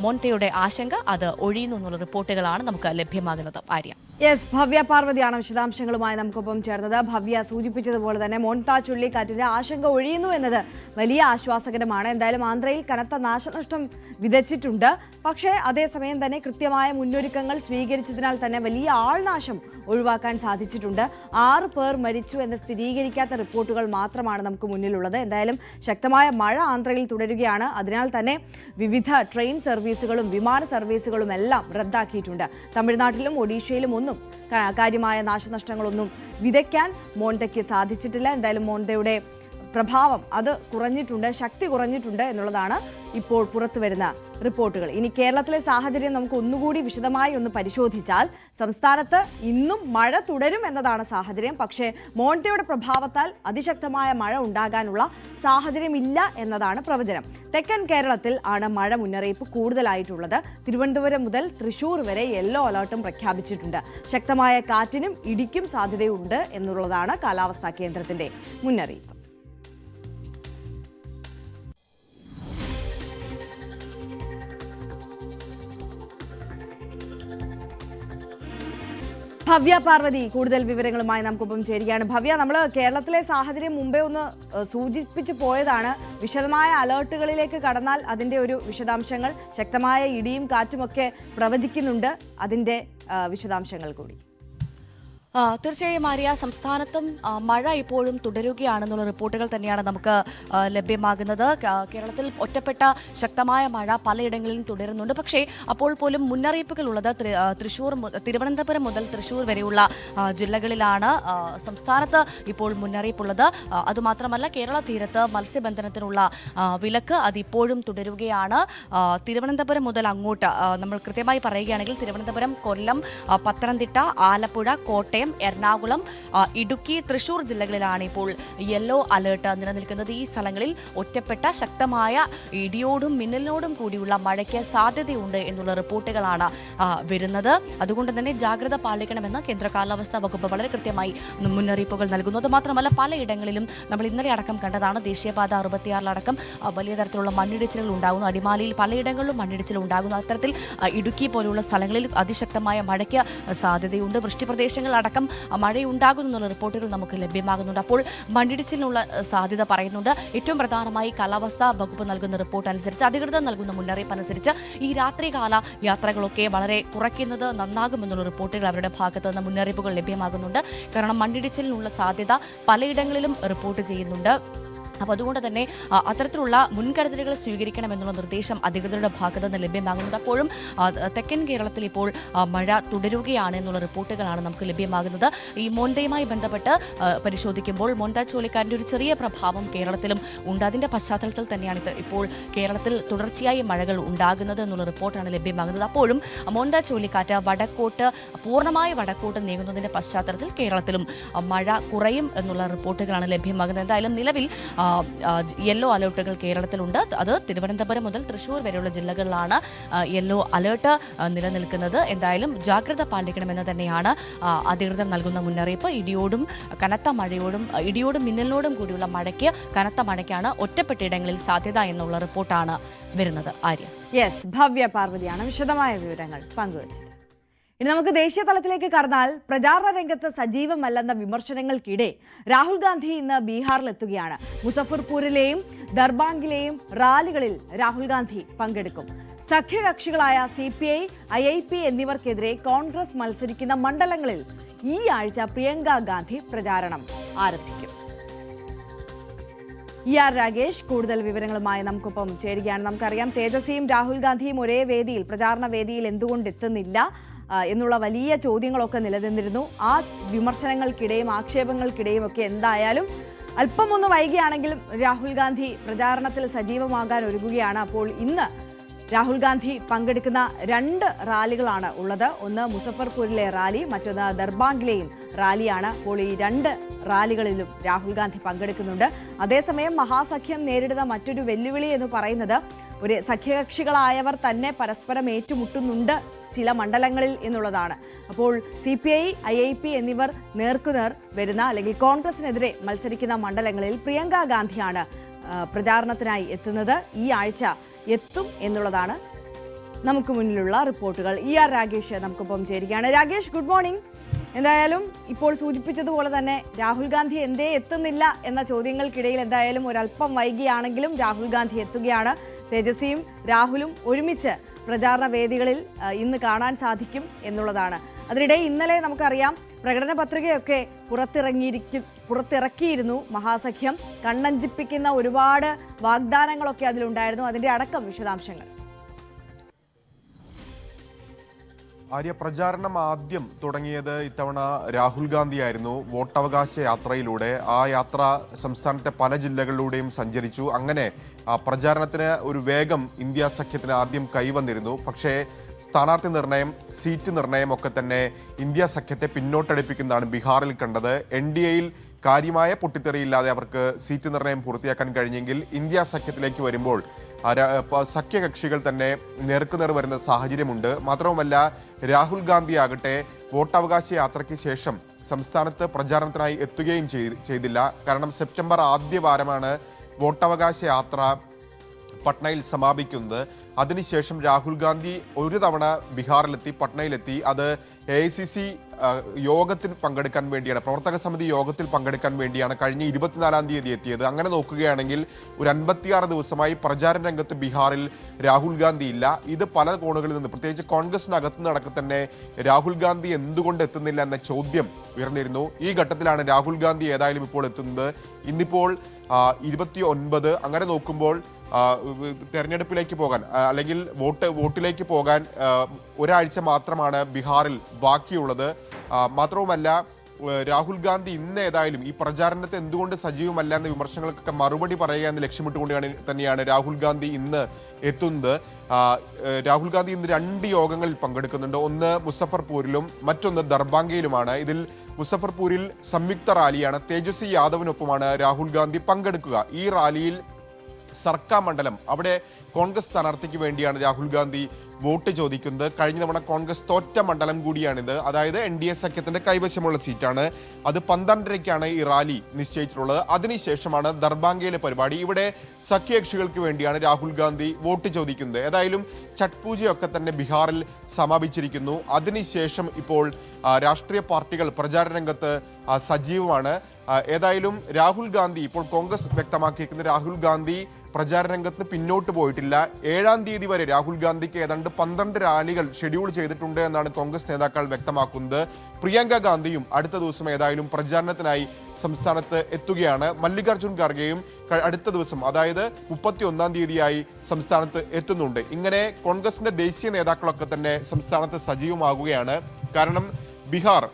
മോന്തയുടെ ആശങ്ക അത് ഒഴിയുന്നു എന്നുള്ള റിപ്പോർട്ടുകളാണ് നമുക്ക് ലഭ്യമാകുന്നത്. ആര്യ. യെസ്, ഭവ്യ പാർവതിയാണ് വിശദാംശങ്ങളുമായി നമുക്കൊപ്പം ചേർന്നത്. ഭവ്യ സൂചിപ്പിച്ചതുപോലെ തന്നെ മോൺത ചുഴലിക്കാറ്റിന്റെ ആശങ്ക ഒഴിയുന്നു എന്നത് വലിയ ആശ്വാസകരമാണ്. എന്തായാലും ആന്ധ്രയിൽ കനത്ത നാശനഷ്ടം വിതച്ചിട്ടുണ്ട്. പക്ഷേ അതേസമയം തന്നെ കൃത്യമായ മുന്നൊരുക്കങ്ങൾ സ്വീകരിച്ചതിനാൽ തന്നെ വലിയ ആൾനാശം ഒഴിവാക്കാൻ സാധിച്ചിട്ടുണ്ട്. 6 പേർ മരിച്ചു എന്ന് സ്ഥിരീകരിക്കാത്ത റിപ്പോർട്ടുകൾ മാത്രമാണ് നമുക്ക് മുന്നിലുള്ളത്. എന്തായാലും ശക്തമായ മഴ ആന്ധ്രയിൽ തുടരുകയാണ്. അതിനാൽ തന്നെ വിവിധ ട്രെയിൻ സർവീസുകളും വിമാന സർവീസുകളും എല്ലാം റദ്ദാക്കിയിട്ടുണ്ട്. തമിഴ്നാട്ടിലും ഒഡീഷയിലും ഒന്നും കാര്യമായ നാശനഷ്ടങ്ങളൊന്നും വിതയ്ക്കാൻ മോന്തയ്ക്ക് സാധിച്ചിട്ടില്ല. എന്തായാലും മോന്തയുടെ പ്രഭാവം അത് കുറഞ്ഞിട്ടുണ്ട്, ശക്തി കുറഞ്ഞിട്ടുണ്ട് എന്നുള്ളതാണ് ഇപ്പോൾ പുറത്തു വരുന്ന റിപ്പോർട്ടുകൾ. ഇനി കേരളത്തിലെ സാഹചര്യം നമുക്ക് ഒന്നുകൂടി വിശദമായി ഒന്ന് പരിശോധിച്ചാൽ സംസ്ഥാനത്ത് ഇന്നും മഴ തുടരും എന്നതാണ് സാഹചര്യം. പക്ഷേ മോൺതയുടെ പ്രഭാവത്താൽ അതിശക്തമായ മഴ ഉണ്ടാകാനുള്ള സാഹചര്യമില്ല എന്നതാണ് പ്രവചനം. തെക്കൻ കേരളത്തിൽ ആണ് മഴ മുന്നറിയിപ്പ് കൂടുതലായിട്ടുള്ളത്. തിരുവനന്തപുരം മുതൽ തൃശൂർ വരെ യെല്ലോ അലർട്ടും പ്രഖ്യാപിച്ചിട്ടുണ്ട്. ശക്തമായ കാറ്റിനും ഇടിക്കും സാധ്യതയുണ്ട് എന്നുള്ളതാണ് കാലാവസ്ഥാ കേന്ദ്രത്തിന്റെ മുന്നറിയിപ്പ്. ഭവ്യ പാർവതി കൂടുതൽ വിവരങ്ങളുമായി നമുക്കൊപ്പം ചേരുകയാണ്. ഭവ്യ, നമ്മൾ കേരളത്തിലെ സാഹചര്യം മുമ്പേ ഒന്ന് സൂചിപ്പിച്ചു പോയതാണ്. വിശദമായ അലേർട്ടുകളിലേക്ക് കടന്നാൽ അതിൻ്റെ ഒരു വിശദാംശങ്ങൾ, ശക്തമായ ഇടിയും കാറ്റുമൊക്കെ പ്രവചിക്കുന്നുണ്ട്. അതിൻ്റെ വിശദാംശങ്ങൾ കൂടി. തീർച്ചയായും ആര്യ, സംസ്ഥാനത്തും മഴ ഇപ്പോഴും തുടരുകയാണെന്നുള്ള റിപ്പോർട്ടുകൾ തന്നെയാണ് നമുക്ക് ലഭ്യമാകുന്നത്. കേരളത്തിൽ ഒറ്റപ്പെട്ട ശക്തമായ മഴ പലയിടങ്ങളിലും തുടരുന്നുണ്ട്. പക്ഷേ അപ്പോൾ പോലും മുന്നറിയിപ്പുകൾ ഉള്ളത് തിരുവനന്തപുരം മുതൽ തൃശൂർ വരെയുള്ള ജില്ലകളിലാണ് സംസ്ഥാനത്ത് ഇപ്പോൾ മുന്നറിയിപ്പുള്ളത്. അതുമാത്രമല്ല, കേരള തീരത്ത് മത്സ്യബന്ധനത്തിനുള്ള വിലക്ക് അതിപ്പോഴും തുടരുകയാണ്. തിരുവനന്തപുരം മുതൽ അങ്ങോട്ട് നമ്മൾ കൃത്യമായി പറയുകയാണെങ്കിൽ തിരുവനന്തപുരം, കൊല്ലം, പത്തനംതിട്ട, ആലപ്പുഴ, കോട്ടയം, എറണാകുളം, ഇടുക്കി, തൃശൂർ ജില്ലകളിലാണ് ഇപ്പോൾ യെല്ലോ അലേർട്ട് നിലനിൽക്കുന്നത്. ഈ സ്ഥലങ്ങളിൽ ഒറ്റപ്പെട്ട ശക്തമായ ഇടിയോടും മിന്നലിനോടും കൂടിയുള്ള മഴയ്ക്ക് സാധ്യതയുണ്ട് എന്നുള്ള റിപ്പോർട്ടുകളാണ് വരുന്നത്. അതുകൊണ്ട് തന്നെ ജാഗ്രത പാലിക്കണമെന്ന് കേന്ദ്ര കാലാവസ്ഥാ വകുപ്പ് വളരെ കൃത്യമായി മുന്നറിയിപ്പുകൾ നൽകുന്നു. അത് മാത്രമല്ല, പലയിടങ്ങളിലും നമ്മൾ ഇന്നലെ അടക്കം കണ്ടതാണ്, ദേശീയപാത 66 വലിയ തരത്തിലുള്ള മണ്ണിടിച്ചിലുകൾ ഉണ്ടാകുന്നു. അടിമാലിയിൽ പലയിടങ്ങളിലും മണ്ണിടിച്ചിൽ ഉണ്ടാകുന്നു. അത്തരത്തിൽ ഇടുക്കി പോലുള്ള സ്ഥലങ്ങളിൽ അതിശക്തമായ മഴയ്ക്ക് സാധ്യതയുണ്ട്. വൃഷ്ടിപ്രദേശങ്ങൾ അടക്കം മഴയുണ്ടാകുന്നുള്ള റിപ്പോർട്ടുകൾ നമുക്ക് ലഭ്യമാകുന്നുണ്ട്. അപ്പോൾ മണ്ണിടിച്ചിലിനുള്ള സാധ്യത പറയുന്നുണ്ട്. ഏറ്റവും പ്രധാനമായി കാലാവസ്ഥാ വകുപ്പ് നൽകുന്ന റിപ്പോർട്ട് അനുസരിച്ച്, അധികൃതർ നൽകുന്ന മുന്നറിയിപ്പ് അനുസരിച്ച് ഈ രാത്രികാല യാത്രകളൊക്കെ വളരെ കുറയ്ക്കുന്നത് നന്നാകുമെന്നുള്ള റിപ്പോർട്ടുകൾ അവരുടെ ഭാഗത്ത് നിന്ന് മുന്നറിയിപ്പുകൾ ലഭ്യമാകുന്നുണ്ട്. കാരണം മണ്ണിടിച്ചിലിനുള്ള സാധ്യത പലയിടങ്ങളിലും റിപ്പോർട്ട് ചെയ്യുന്നുണ്ട്. അപ്പോൾ അതുകൊണ്ട് തന്നെ അത്തരത്തിലുള്ള മുൻകരുതലുകൾ സ്വീകരിക്കണമെന്നുള്ള നിർദ്ദേശം അധികൃതരുടെ ഭാഗത്ത് നിന്ന് ലഭ്യമാകുന്നുണ്ട്. അപ്പോഴും തെക്കൻ കേരളത്തിൽ ഇപ്പോൾ മഴ തുടരുകയാണ് എന്നുള്ള റിപ്പോർട്ടുകളാണ് നമുക്ക് ലഭ്യമാകുന്നത്. ഈ മോന്തയുമായി ബന്ധപ്പെട്ട് പരിശോധിക്കുമ്പോൾ മോന്ത ചുഴലിക്കാറ്റിൻ്റെ ഒരു ചെറിയ പ്രഭാവം കേരളത്തിലും ഉണ്ട്. അതിൻ്റെ പശ്ചാത്തലത്തിൽ തന്നെയാണ് ഇപ്പോൾ കേരളത്തിൽ തുടർച്ചയായി മഴകൾ ഉണ്ടാകുന്നത് എന്നുള്ള റിപ്പോർട്ടാണ് ലഭ്യമാകുന്നത്. അപ്പോഴും മോന്ത ചുഴലിക്കാറ്റ് പൂർണ്ണമായി വടക്കോട്ട് നീങ്ങുന്നതിൻ്റെ പശ്ചാത്തലത്തിൽ കേരളത്തിലും മഴ കുറയും എന്നുള്ള റിപ്പോർട്ടുകളാണ് ലഭ്യമാകുന്നത്. എന്തായാലും നിലവിൽ യെല്ലോ അലേർട്ടുകൾ കേരളത്തിലുണ്ട്. അത് തിരുവനന്തപുരം മുതൽ തൃശൂർ വരെയുള്ള ജില്ലകളിലാണ് യെല്ലോ അലേർട്ട് നിലനിൽക്കുന്നത്. എന്തായാലും ജാഗ്രത പാലിക്കണമെന്ന് തന്നെയാണ് അധികൃതർ നൽകുന്ന മുന്നറിയിപ്പ്. ഇടിയോടും മിന്നലിനോടും കൂടിയുള്ള മഴയ്ക്ക്, കനത്ത മഴയ്ക്കാണ് ഒറ്റപ്പെട്ടയിടങ്ങളിൽ സാധ്യത എന്നുള്ള റിപ്പോർട്ടാണ് വരുന്നത്. ആര്യ. യെസ്, ഭവ്യ പാർവതിയാണ് വിശദമായ വിവരങ്ങൾ പങ്കുവച്ചത്. ഇനി നമുക്ക് ദേശീയ തലത്തിലേക്ക് കടന്നാൽ പ്രചാരണ രംഗത്ത് സജീവമല്ലെന്ന വിമർശനങ്ങൾക്കിടെ രാഹുൽ ഗാന്ധി ഇന്ന് ബീഹാറിലെത്തുകയാണ്. മുസഫർപൂരിലെയും ദർബാംഗിലെയും റാലികളിൽ രാഹുൽ ഗാന്ധി പങ്കെടുക്കും. സഖ്യകക്ഷികളായ CPI, IIP എന്നിവർക്കെതിരെ കോൺഗ്രസ് മത്സരിക്കുന്ന മണ്ഡലങ്ങളിൽ ഈ ആഴ്ച പ്രിയങ്ക ഗാന്ധി പ്രചാരണം ആരംഭിക്കും. ആർ രാഗേഷ് കൂടുതൽ വിവരങ്ങളുമായി നമുക്കൊപ്പം ചേരുകയാണ്. നമുക്കറിയാം തേജസ്വിയും രാഹുൽ ഗാന്ധിയും ഒരേ വേദിയിൽ പ്രചാരണ വേദിയിൽ എന്തുകൊണ്ട് എത്തുന്നില്ല എന്നുള്ള വലിയ ചോദ്യങ്ങളൊക്കെ നിലനിന്നിരുന്നു. ആ വിമർശനങ്ങൾക്കിടെയും ആക്ഷേപങ്ങൾക്കിടെയും ഒക്കെ എന്തായാലും അല്പം ഒന്ന് വൈകിയാണെങ്കിലും രാഹുൽ ഗാന്ധി പ്രചാരണത്തിൽ സജീവമാകാൻ ഒരുങ്ങുകയാണ്. അപ്പോൾ ഇന്ന് രാഹുൽ ഗാന്ധി പങ്കെടുക്കുന്ന 2 റാലികളാണ് ഉള്ളത്. ഒന്ന് മുസഫർപൂരിലെ റാലി, മറ്റൊന്ന് ദർബാംഗിലെയും റാലിയാണ്. അപ്പോൾ ഈ 2 റാലികളിലും രാഹുൽ ഗാന്ധി പങ്കെടുക്കുന്നുണ്ട്. അതേസമയം മഹാസഖ്യം നേരിടുന്ന മറ്റൊരു വെല്ലുവിളി എന്ന് പറയുന്നത് ഒരു സഖ്യകക്ഷികളായവർ തന്നെ പരസ്പരം ഏറ്റുമുട്ടുന്നുണ്ട് ചില മണ്ഡലങ്ങളിൽ എന്നുള്ളതാണ്. അപ്പോൾ CPI, IIP എന്നിവർ നേർക്കുനേർ വരുന്ന അല്ലെങ്കിൽ കോൺഗ്രസിനെതിരെ മത്സരിക്കുന്ന മണ്ഡലങ്ങളിൽ പ്രിയങ്ക ഗാന്ധിയാണ് പ്രചാരണത്തിനായി എത്തുന്നത്. ഈ ആഴ്ച എത്തും എന്നുള്ളതാണ് നമുക്ക് മുന്നിലുള്ള റിപ്പോർട്ടുകൾ. ആർ രാഗേഷ് നമുക്കൊപ്പം ചേരുകയാണ്. Ragesh, good morning. എന്തായാലും ഇപ്പോൾ സൂചിപ്പിച്ചതുപോലെ തന്നെ രാഹുൽ ഗാന്ധി എന്തേ എത്തുന്നില്ല എന്ന ചോദ്യങ്ങൾക്കിടയിൽ എന്തായാലും ഒരല്പം വൈകിയാണെങ്കിലും രാഹുൽ ഗാന്ധി എത്തുകയാണ്. തേജസ്വിയും രാഹുലും ഒരുമിച്ച് പ്രചാരണ വേദികളിൽ ഇന്ന് കാണാൻ സാധിക്കും എന്നുള്ളതാണ്. അതിനിടെ ഇന്നലെ നമുക്കറിയാം പ്രകടന പത്രികയൊക്കെ പുറത്തിറക്കിയിരുന്നു മഹാസഖ്യം. കണ്ണഞ്ചിപ്പിക്കുന്ന ഒരുപാട് വാഗ്ദാനങ്ങളൊക്കെ അതിലുണ്ടായിരുന്നു. അതിന്റെ അടക്കം വിശദാംശങ്ങൾ. ആര്യ, പ്രചാരണം ആദ്യം തുടങ്ങിയത് ഇത്തവണ രാഹുൽ ഗാന്ധി ആയിരുന്നു. വോട്ടവകാശ യാത്രയിലൂടെ ആ യാത്ര സംസ്ഥാനത്തെ പല ജില്ലകളിലൂടെയും സഞ്ചരിച്ചു. അങ്ങനെ പ്രചാരണത്തിന് ഒരു വേഗം ഇന്ത്യ സഖ്യത്തിന് ആദ്യം കൈവന്നിരുന്നു. പക്ഷേ സ്ഥാനാർത്ഥി നിർണയം, സീറ്റ് നിർണയം ഒക്കെ തന്നെ ഇന്ത്യ സഖ്യത്തെ പിന്നോട്ടടിപ്പിക്കുന്നതാണ് ബീഹാറിൽ കണ്ടത്. NDAയിൽ കാര്യമായ പൊട്ടിത്തെറിയില്ലാതെ അവർക്ക് സീറ്റ് നിർണയം പൂർത്തിയാക്കാൻ കഴിഞ്ഞെങ്കിൽ ഇന്ത്യ സഖ്യത്തിലേക്ക് വരുമ്പോൾ സഖ്യകക്ഷികൾ തന്നെ നേർക്കുനേർ വരുന്ന സാഹചര്യമുണ്ട്. മാത്രവുമല്ല, രാഹുൽ ഗാന്ധി ആകട്ടെ വോട്ടവകാശ യാത്രയ്ക്ക് ശേഷം സംസ്ഥാനത്ത് പ്രചാരണത്തിനായി എത്തുകയും ചെയ്തില്ല. കാരണം സെപ്റ്റംബർ ആദ്യ വാരമാണ് വോട്ടവകാശ യാത്ര പട്നയിൽ സമാപിക്കുന്നത്. അതിനുശേഷം രാഹുൽ ഗാന്ധി ഒരു തവണ ബീഹാറിലെത്തി, പട്നയിലെത്തി. അത് AICC യോഗത്തിൽ പങ്കെടുക്കാൻ വേണ്ടിയാണ്, പ്രവർത്തക സമിതി യോഗത്തിൽ പങ്കെടുക്കാൻ വേണ്ടിയാണ് കഴിഞ്ഞ 24-ാം തീയതി എത്തിയത്. അങ്ങനെ നോക്കുകയാണെങ്കിൽ ഒരു 56 ദിവസമായി പ്രചാരണ രംഗത്ത് ബീഹാറിൽ രാഹുൽ ഗാന്ധി ഇല്ല. ഇത് പല കോണുകളിൽ നിന്ന്, പ്രത്യേകിച്ച് കോൺഗ്രസിനകത്ത് നടക്കെ തന്നെ രാഹുൽ ഗാന്ധി എന്തുകൊണ്ട് എത്തുന്നില്ല എന്ന ചോദ്യം ഉയർന്നിരുന്നു. ഈ ഘട്ടത്തിലാണ് രാഹുൽ ഗാന്ധി ഏതായാലും ഇപ്പോൾ എത്തുന്നത്. ഇന്നിപ്പോൾ 29. അങ്ങനെ നോക്കുമ്പോൾ തെരഞ്ഞെടുപ്പിലേക്ക് പോകാൻ അല്ലെങ്കിൽ വോട്ടിലേക്ക് പോകാൻ ഒരാഴ്ച മാത്രമാണ് ബീഹാറിൽ ബാക്കിയുള്ളത്. മാത്രവുമല്ല, രാഹുൽ ഗാന്ധി ഇന്ന് ഏതായാലും ഈ പ്രചാരണത്തെ എന്തുകൊണ്ട് സജീവമല്ല എന്ന വിമർശനങ്ങൾക്കൊക്കെ മറുപടി പറയുക എന്ന് ലക്ഷ്യമിട്ടുകൊണ്ട് തന്നെയാണ് രാഹുൽ ഗാന്ധി ഇന്ന് എത്തുന്നത്. രാഹുൽ ഗാന്ധി ഇന്ന് 2 യോഗങ്ങളിൽ പങ്കെടുക്കുന്നുണ്ട്. ഒന്ന് മുസഫർപൂരിലും മറ്റൊന്ന് ദർബാംഗയിലുമാണ്. ഇതിൽ മുസഫർപൂരിൽ സംയുക്ത റാലിയാണ്. തേജസ്വി യാദവിനൊപ്പമാണ് രാഹുൽ ഗാന്ധി പങ്കെടുക്കുക. ഈ റാലിയിൽ സർക്കാർ മണ്ഡലം, അവിടെ കോൺഗ്രസ് സ്ഥാനാർത്ഥിക്ക് വേണ്ടിയാണ് രാഹുൽ ഗാന്ധി വോട്ട് ചോദിക്കുന്നത്. കഴിഞ്ഞ തവണ കോൺഗ്രസ് തോറ്റ മണ്ഡലം കൂടിയാണിത്. അതായത് NDA സഖ്യത്തിന്റെ കൈവശമുള്ള സീറ്റാണ്. അത് 12:30-ക്കാണ് ഈ റാലി നിശ്ചയിച്ചിട്ടുള്ളത്. അതിനുശേഷമാണ് ദർബാംഗയിലെ പരിപാടി. ഇവിടെ സഖ്യകക്ഷികൾക്ക് വേണ്ടിയാണ് രാഹുൽ ഗാന്ധി വോട്ട് ചോദിക്കുന്നത്. ഏതായാലും ഛഠ് പൂജയൊക്കെ തന്നെ ബീഹാറിൽ സമാപിച്ചിരിക്കുന്നു. അതിനുശേഷം ഇപ്പോൾ രാഷ്ട്രീയ പാർട്ടികൾ പ്രചാരണ രംഗത്ത് സജീവമാണ്. ഏതായാലും രാഹുൽ ഗാന്ധി, ഇപ്പോൾ കോൺഗ്രസ് വ്യക്തമാക്കിയിരിക്കുന്ന രാഹുൽ ഗാന്ധി പ്രചാരണ രംഗത്ത് പിന്നോട്ട് പോയിട്ടില്ല. 7-ാം തീയതി വരെ രാഹുൽ ഗാന്ധിക്ക് ഏതാണ്ട് 12 റാലികൾ ഷെഡ്യൂൾ ചെയ്തിട്ടുണ്ട് എന്നാണ് കോൺഗ്രസ് നേതാക്കൾ വ്യക്തമാക്കുന്നത്. പ്രിയങ്ക ഗാന്ധിയും അടുത്ത ദിവസം ഏതായാലും പ്രചാരണത്തിനായി സംസ്ഥാനത്ത് എത്തുകയാണ്. മല്ലികാർജുൻ ഖാർഗെയും അടുത്ത ദിവസം, അതായത് 31-ാം തീയതിയായി സംസ്ഥാനത്ത് എത്തുന്നുണ്ട്. ഇങ്ങനെ കോൺഗ്രസിന്റെ ദേശീയ നേതാക്കളൊക്കെ തന്നെ സംസ്ഥാനത്ത് സജീവമാകുകയാണ്. കാരണം ബീഹാർ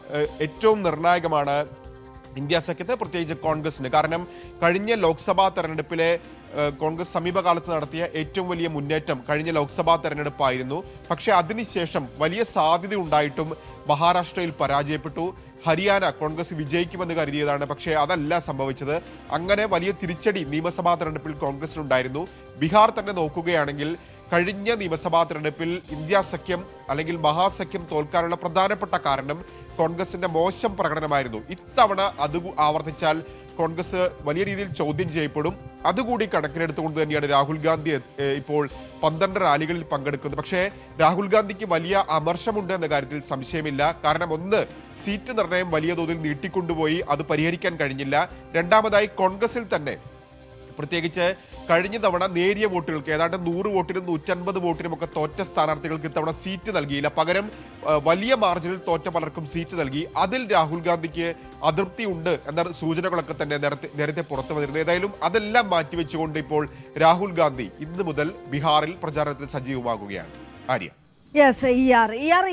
ഏറ്റവും നിർണായകമാണ് ഇന്ത്യ സഖ്യത്തെ, പ്രത്യേകിച്ച് കോൺഗ്രസിന്. കാരണം കഴിഞ്ഞ ലോക്സഭാ തെരഞ്ഞെടുപ്പിലെ കോൺഗ്രസ് സമീപകാലത്ത് നടത്തിയ ഏറ്റവും വലിയ മുന്നേറ്റം കഴിഞ്ഞ ലോക്സഭാ തെരഞ്ഞെടുപ്പായിരുന്നു. പക്ഷേ അതിനുശേഷം വലിയ സാധ്യത ഉണ്ടായിട്ടും മഹാരാഷ്ട്രയിൽ പരാജയപ്പെട്ടു. ഹരിയാന കോൺഗ്രസ് വിജയിക്കുമെന്ന് കരുതിയതാണ്, പക്ഷേ അതല്ല സംഭവിച്ചത്. അങ്ങനെ വലിയ തിരിച്ചടി നിയമസഭാ തെരഞ്ഞെടുപ്പിൽ കോൺഗ്രസിനുണ്ടായിരുന്നു. ബീഹാർ തന്നെ നോക്കുകയാണെങ്കിൽ കഴിഞ്ഞ നിയമസഭാ തെരഞ്ഞെടുപ്പിൽ ഇന്ത്യ സഖ്യം അല്ലെങ്കിൽ മഹാസഖ്യം തോൽക്കാനുള്ള പ്രധാനപ്പെട്ട കാരണം കോൺഗ്രസിന്റെ മോശം പ്രകടനമായിരുന്നു. ഇത്തവണ അത് ആവർത്തിച്ചാൽ കോൺഗ്രസ് വലിയ രീതിയിൽ ചോദ്യം ചെയ്യപ്പെടും. അതുകൂടി കണക്കിലെടുത്തുകൊണ്ട് തന്നെയാണ് രാഹുൽ ഗാന്ധി ഇപ്പോൾ 12 റാലികളിൽ പങ്കെടുക്കുന്നത്. പക്ഷേ രാഹുൽ ഗാന്ധിക്ക് വലിയ അമർഷമുണ്ട് എന്ന കാര്യത്തിൽ സംശയമില്ല. കാരണം ഒന്ന്, സീറ്റ് നിർണയം വലിയ തോതിൽ നീട്ടിക്കൊണ്ടുപോയി, അത് പരിഹരിക്കാൻ കഴിഞ്ഞില്ല. രണ്ടാമതായി, കോൺഗ്രസിൽ തന്നെ പ്രത്യേകിച്ച് കഴിഞ്ഞ തവണ നേരിയ വോട്ടുകൾക്ക് ഏതാണ്ട് 100 വോട്ടിനും 150 വോട്ടിനും ഒക്കെ തോറ്റ സ്ഥാനാർത്ഥികൾക്ക് ഇത്തവണ സീറ്റ് നൽകിയില്ല. പകരം വലിയ മാർജിനിൽ തോറ്റ പലർക്കും സീറ്റ് നൽകി. അതിൽ രാഹുൽ ഗാന്ധിക്ക് അതൃപ്തി ഉണ്ട് എന്ന സൂചനകളൊക്കെ തന്നെ നേരത്തെ പുറത്തു വന്നിരുന്നു. ഏതായാലും അതെല്ലാം മാറ്റിവെച്ചുകൊണ്ട് ഇപ്പോൾ രാഹുൽ ഗാന്ധി ഇന്ന് മുതൽ ബീഹാറിൽ പ്രചാരണത്തിൽ സജീവമാകുകയാണ്. ആര്യ. യെസ്,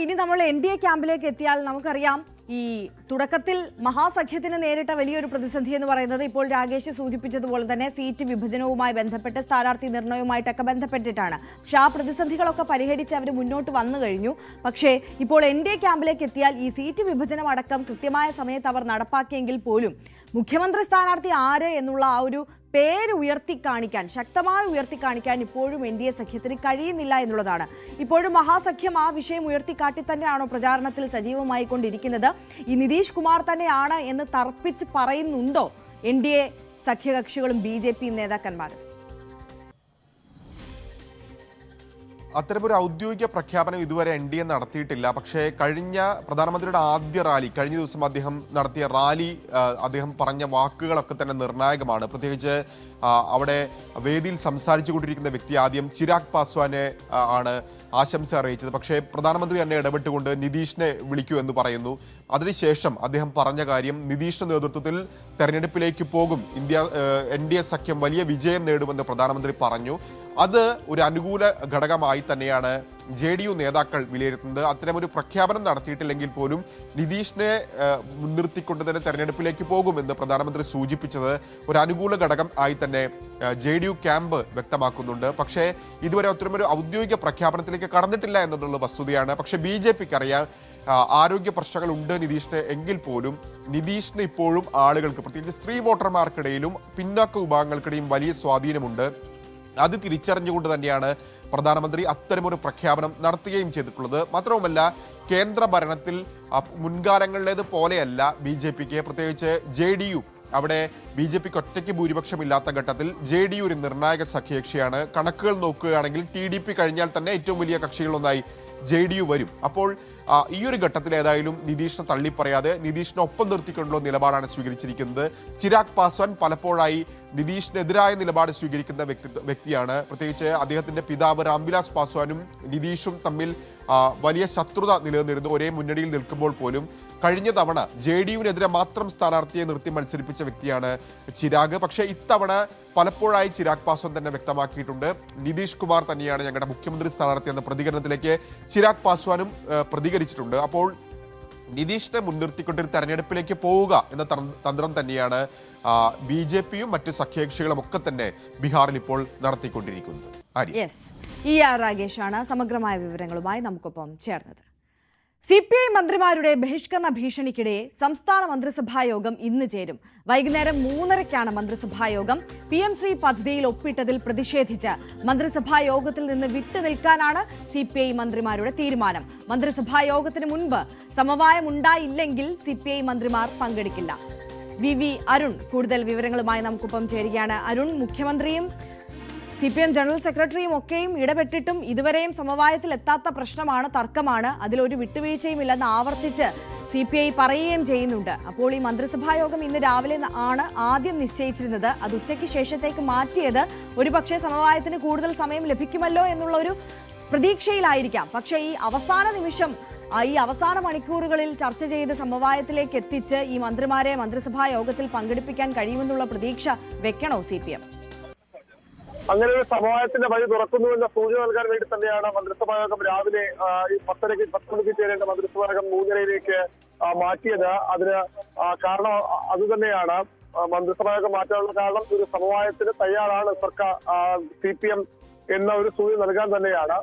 ഇനി നമ്മൾ NDA ക്യാമ്പിലേക്ക് എത്തിയാൽ നമുക്കറിയാം ഈ തുടക്കത്തിൽ മഹാസഖ്യത്തിന് നേരിട്ട വലിയൊരു പ്രതിസന്ധി എന്ന് പറയുന്നത് ഇപ്പോൾ രാകേഷ് സൂചിപ്പിച്ചതുപോലെ തന്നെ സീറ്റ് വിഭജനവുമായി ബന്ധപ്പെട്ട് സ്ഥാനാർത്ഥി നിർണയവുമായിട്ടൊക്കെ ബന്ധപ്പെട്ടിട്ടാണ്. പക്ഷെ ആ പ്രതിസന്ധികളൊക്കെ പരിഹരിച്ച് അവർ മുന്നോട്ട് വന്നു കഴിഞ്ഞു. പക്ഷേ ഇപ്പോൾ NDA ക്യാമ്പിലേക്ക് എത്തിയാൽ ഈ സീറ്റ് വിഭജനം അടക്കം കൃത്യമായ സമയത്ത് അവർ നടപ്പാക്കിയെങ്കിൽ പോലും മുഖ്യമന്ത്രി സ്ഥാനാർത്ഥി ആര് എന്നുള്ള ആ ഒരു പേര് ശക്തമായി ഉയർത്തിക്കാണിക്കാൻ ഇപ്പോഴും NDA സഖ്യത്തിന് കഴിയുന്നില്ല എന്നുള്ളതാണ്. ഇപ്പോഴും മഹാസഖ്യം ആ വിഷയം ഉയർത്തിക്കാട്ടി തന്നെയാണോ പ്രചാരണത്തിൽ സജീവമായി കൊണ്ടിരിക്കുന്നത്? ഈ നിതീഷ് കുമാർ തന്നെയാണ് എന്ന് തർപ്പിച്ച് പറയുന്നുണ്ടോ NDA സഖ്യകക്ഷികളും BJP നേതാക്കന്മാരും? അത്തരമൊരു ഔദ്യോഗിക പ്രഖ്യാപനം ഇതുവരെ NDA നടത്തിയിട്ടില്ല. പക്ഷേ കഴിഞ്ഞ പ്രധാനമന്ത്രിയുടെ ആദ്യ റാലി കഴിഞ്ഞ ദിവസം അദ്ദേഹം നടത്തിയ റാലി അദ്ദേഹം പറഞ്ഞ വാക്കുകളൊക്കെ തന്നെ നിർണായകമാണ്. പ്രത്യേകിച്ച് അവിടെ വേദിയിൽ സംസാരിച്ചു കൊണ്ടിരിക്കുന്ന വ്യക്തി ആദ്യം ചിരാഗ് പാസ്വാനെ ആണ് ആശംസ അറിയിച്ചത്. പക്ഷേ പ്രധാനമന്ത്രി തന്നെ ഇടപെട്ടുകൊണ്ട് നിതീഷിനെ വിളിക്കൂ എന്ന് പറയുന്നു. അതിനുശേഷം അദ്ദേഹം പറഞ്ഞ കാര്യം നിതീഷിന്റെ നേതൃത്വത്തിൽ തെരഞ്ഞെടുപ്പിലേക്ക് പോകും, NDA സഖ്യം വലിയ വിജയം നേടുമെന്ന് പ്രധാനമന്ത്രി പറഞ്ഞു. അത് ഒരു അനുകൂല ഘടകമായി തന്നെയാണ് JDU നേതാക്കൾ വിലയിരുത്തുന്നത്. അത്തരമൊരു പ്രഖ്യാപനം നടത്തിയിട്ടില്ലെങ്കിൽ പോലും നിതീഷിനെ മുൻനിർത്തിക്കൊണ്ട് തന്നെ തെരഞ്ഞെടുപ്പിലേക്ക് പോകുമെന്ന് പ്രധാനമന്ത്രി സൂചിപ്പിച്ചത് ഒരു അനുകൂല ഘടകം ആയി തന്നെ JDU ക്യാമ്പ് വ്യക്തമാക്കുന്നുണ്ട്. പക്ഷേ ഇതുവരെ അത്തരമൊരു ഔദ്യോഗിക പ്രഖ്യാപനത്തിലേക്ക് കടന്നിട്ടില്ല എന്നുള്ള വസ്തുതയാണ്. പക്ഷേ BJPക്ക് അറിയാം ആരോഗ്യ പ്രശ്നങ്ങളുണ്ട് നിതീഷിന് എങ്കിൽ പോലും നിതീഷിന് ഇപ്പോഴും ആളുകൾക്ക് പ്രത്യേകിച്ച് സ്ത്രീ വോട്ടർമാർക്കിടയിലും പിന്നാക്ക വിഭാഗങ്ങൾക്കിടയും വലിയ സ്വാധീനമുണ്ട്. അത് തിരിച്ചറിഞ്ഞുകൊണ്ട് തന്നെയാണ് പ്രധാനമന്ത്രി അത്തരമൊരു പ്രഖ്യാപനം നടത്തുകയും ചെയ്തിട്ടുള്ളത്. മാത്രവുമല്ല കേന്ദ്ര ഭരണത്തിൽ മുൻകാലങ്ങളിലേത് പോലെയല്ല BJPക്ക്, പ്രത്യേകിച്ച് JDU അവിടെ BJPക്ക് ഒറ്റയ്ക്ക് ഭൂരിപക്ഷമില്ലാത്ത ഘട്ടത്തിൽ JDU ഒരു നിർണായക സഖ്യകക്ഷിയാണ്. കണക്കുകൾ നോക്കുകയാണെങ്കിൽ TDP കഴിഞ്ഞാൽ തന്നെ ഏറ്റവും വലിയ കക്ഷികളൊന്നായി JDU വരും. അപ്പോൾ ഈ ഒരു ഘട്ടത്തിൽ ഏതായാലും നിതീഷിനെ തള്ളിപ്പറയാതെ നിതീഷിനെ ഒപ്പം നിർത്തിക്കൊണ്ടുള്ള നിലപാടാണ് സ്വീകരിച്ചിരിക്കുന്നത്. ചിരാഗ് പാസ്വാൻ പലപ്പോഴായി നിതീഷിനെതിരായ നിലപാട് സ്വീകരിക്കുന്ന വ്യക്തിയാണ്. പ്രത്യേകിച്ച് അദ്ദേഹത്തിന്റെ പിതാവ് രാംവിലാസ് പാസ്വാനും നിതീഷും തമ്മിൽ വലിയ ശത്രുത നിലനിന്നിരുന്നു. ഒരേ മുന്നണിയിൽ നിൽക്കുമ്പോൾ പോലും കഴിഞ്ഞ തവണ JDUവിനെതിരെ മാത്രം സ്ഥാനാർത്ഥിയെ നിർത്തി മത്സരിപ്പിച്ച വ്യക്തിയാണ് ചിരാഗ്. പക്ഷേ ഇത്തവണ പലപ്പോഴായി ചിരാഗ് പാസ്വാൻ തന്നെ വ്യക്തമാക്കിയിട്ടുണ്ട് നിതീഷ് കുമാർ തന്നെയാണ് ഞങ്ങളുടെ മുഖ്യമന്ത്രി സ്ഥാനാർത്ഥി എന്ന പ്രതികരണത്തിലേക്ക് ചിരാഗ് പാസ്വാനും പ്രതികരിച്ചിട്ടുണ്ട്. അപ്പോൾ നിതീഷിനെ മുൻനിർത്തിക്കൊണ്ടൊരു തെരഞ്ഞെടുപ്പിലേക്ക് പോവുക എന്ന തന്ത്രം തന്നെയാണ് BJPയും മറ്റ് സഖ്യകക്ഷികളും ഒക്കെ തന്നെ ബീഹാറിൽ ഇപ്പോൾ നടത്തിക്കൊണ്ടിരിക്കുന്നത്. രാകേഷാണ് സമഗ്രമായ വിവരങ്ങളുമായി നമുക്കൊപ്പം ചേർന്നത്. CPI മന്ത്രിമാരുടെ ബഹിഷ്കരണ ഭീഷണിക്കിടെ സംസ്ഥാന മന്ത്രിസഭാ യോഗം ഇന്ന് ചേരും. വൈകുന്നേരം 3:30ക്കാണ് മന്ത്രിസഭാ യോഗം. PM ശ്രീ പദ്ധതിയിൽ ഒപ്പിട്ടതിൽ പ്രതിഷേധിച്ച് മന്ത്രിസഭാ യോഗത്തിൽ നിന്ന് വിട്ടുനിൽക്കാനാണ് CPI മന്ത്രിമാരുടെ തീരുമാനം. മന്ത്രിസഭാ യോഗത്തിന് മുൻപ് സമവായം ഉണ്ടായില്ലെങ്കിൽ CPI മന്ത്രിമാർ പങ്കെടുക്കില്ല. VV അരുൺ കൂടുതൽ വിവരങ്ങളുമായി നമുക്കൊപ്പം ചേരുകയാണ്. അരുൺ, മുഖ്യമന്ത്രിയും CPM ജനറൽ സെക്രട്ടറിയും ഒക്കെയും ഇടപെട്ടിട്ടും ഇതുവരെയും സമവായത്തിൽ എത്താത്ത പ്രശ്നമാണ്, തർക്കമാണ്. അതിലൊരു വിട്ടുവീഴ്ചയും ഇല്ലെന്ന് ആവർത്തിച്ച് CPI പറയുകയും ചെയ്യുന്നുണ്ട്. അപ്പോൾ ഈ മന്ത്രിസഭാ യോഗം ഇന്ന് രാവിലെ ആണ് ആദ്യം നിശ്ചയിച്ചിരുന്നത്. അത് ഉച്ചയ്ക്ക് ശേഷത്തേക്ക് മാറ്റിയത് ഒരുപക്ഷെ സമവായത്തിന് കൂടുതൽ സമയം ലഭിക്കുമല്ലോ എന്നുള്ള ഒരു പ്രതീക്ഷയിലായിരിക്കാം. പക്ഷേ ഈ അവസാന നിമിഷം ഈ അവസാന മണിക്കൂറുകളിൽ ചർച്ച ചെയ്ത് സമവായത്തിലേക്ക് എത്തിച്ച് ഈ മന്ത്രിമാരെ മന്ത്രിസഭാ യോഗത്തിൽ പങ്കെടുപ്പിക്കാൻ കഴിയുമെന്നുള്ള പ്രതീക്ഷ വെക്കണോ CPM? അങ്ങനെ ഒരു സമവായത്തിന്റെ വഴി തുറക്കുന്നുവെന്ന സൂചന നൽകാൻ വേണ്ടി തന്നെയാണ് മന്ത്രിസഭാ യോഗം രാവിലെ 10 മണിക്ക് ചേരേണ്ട മന്ത്രിസഭാ യോഗം 3:30യിലേക്ക് മാറ്റിയത്. അതിന് കാരണം അതുതന്നെയാണ്. മന്ത്രിസഭാ യോഗം മാറ്റാനുള്ള കാരണം ഒരു സമവായത്തിന് തയ്യാറാണ് സർക്കാർ CPM എന്ന ഒരു സൂചന നൽകാൻ തന്നെയാണ്.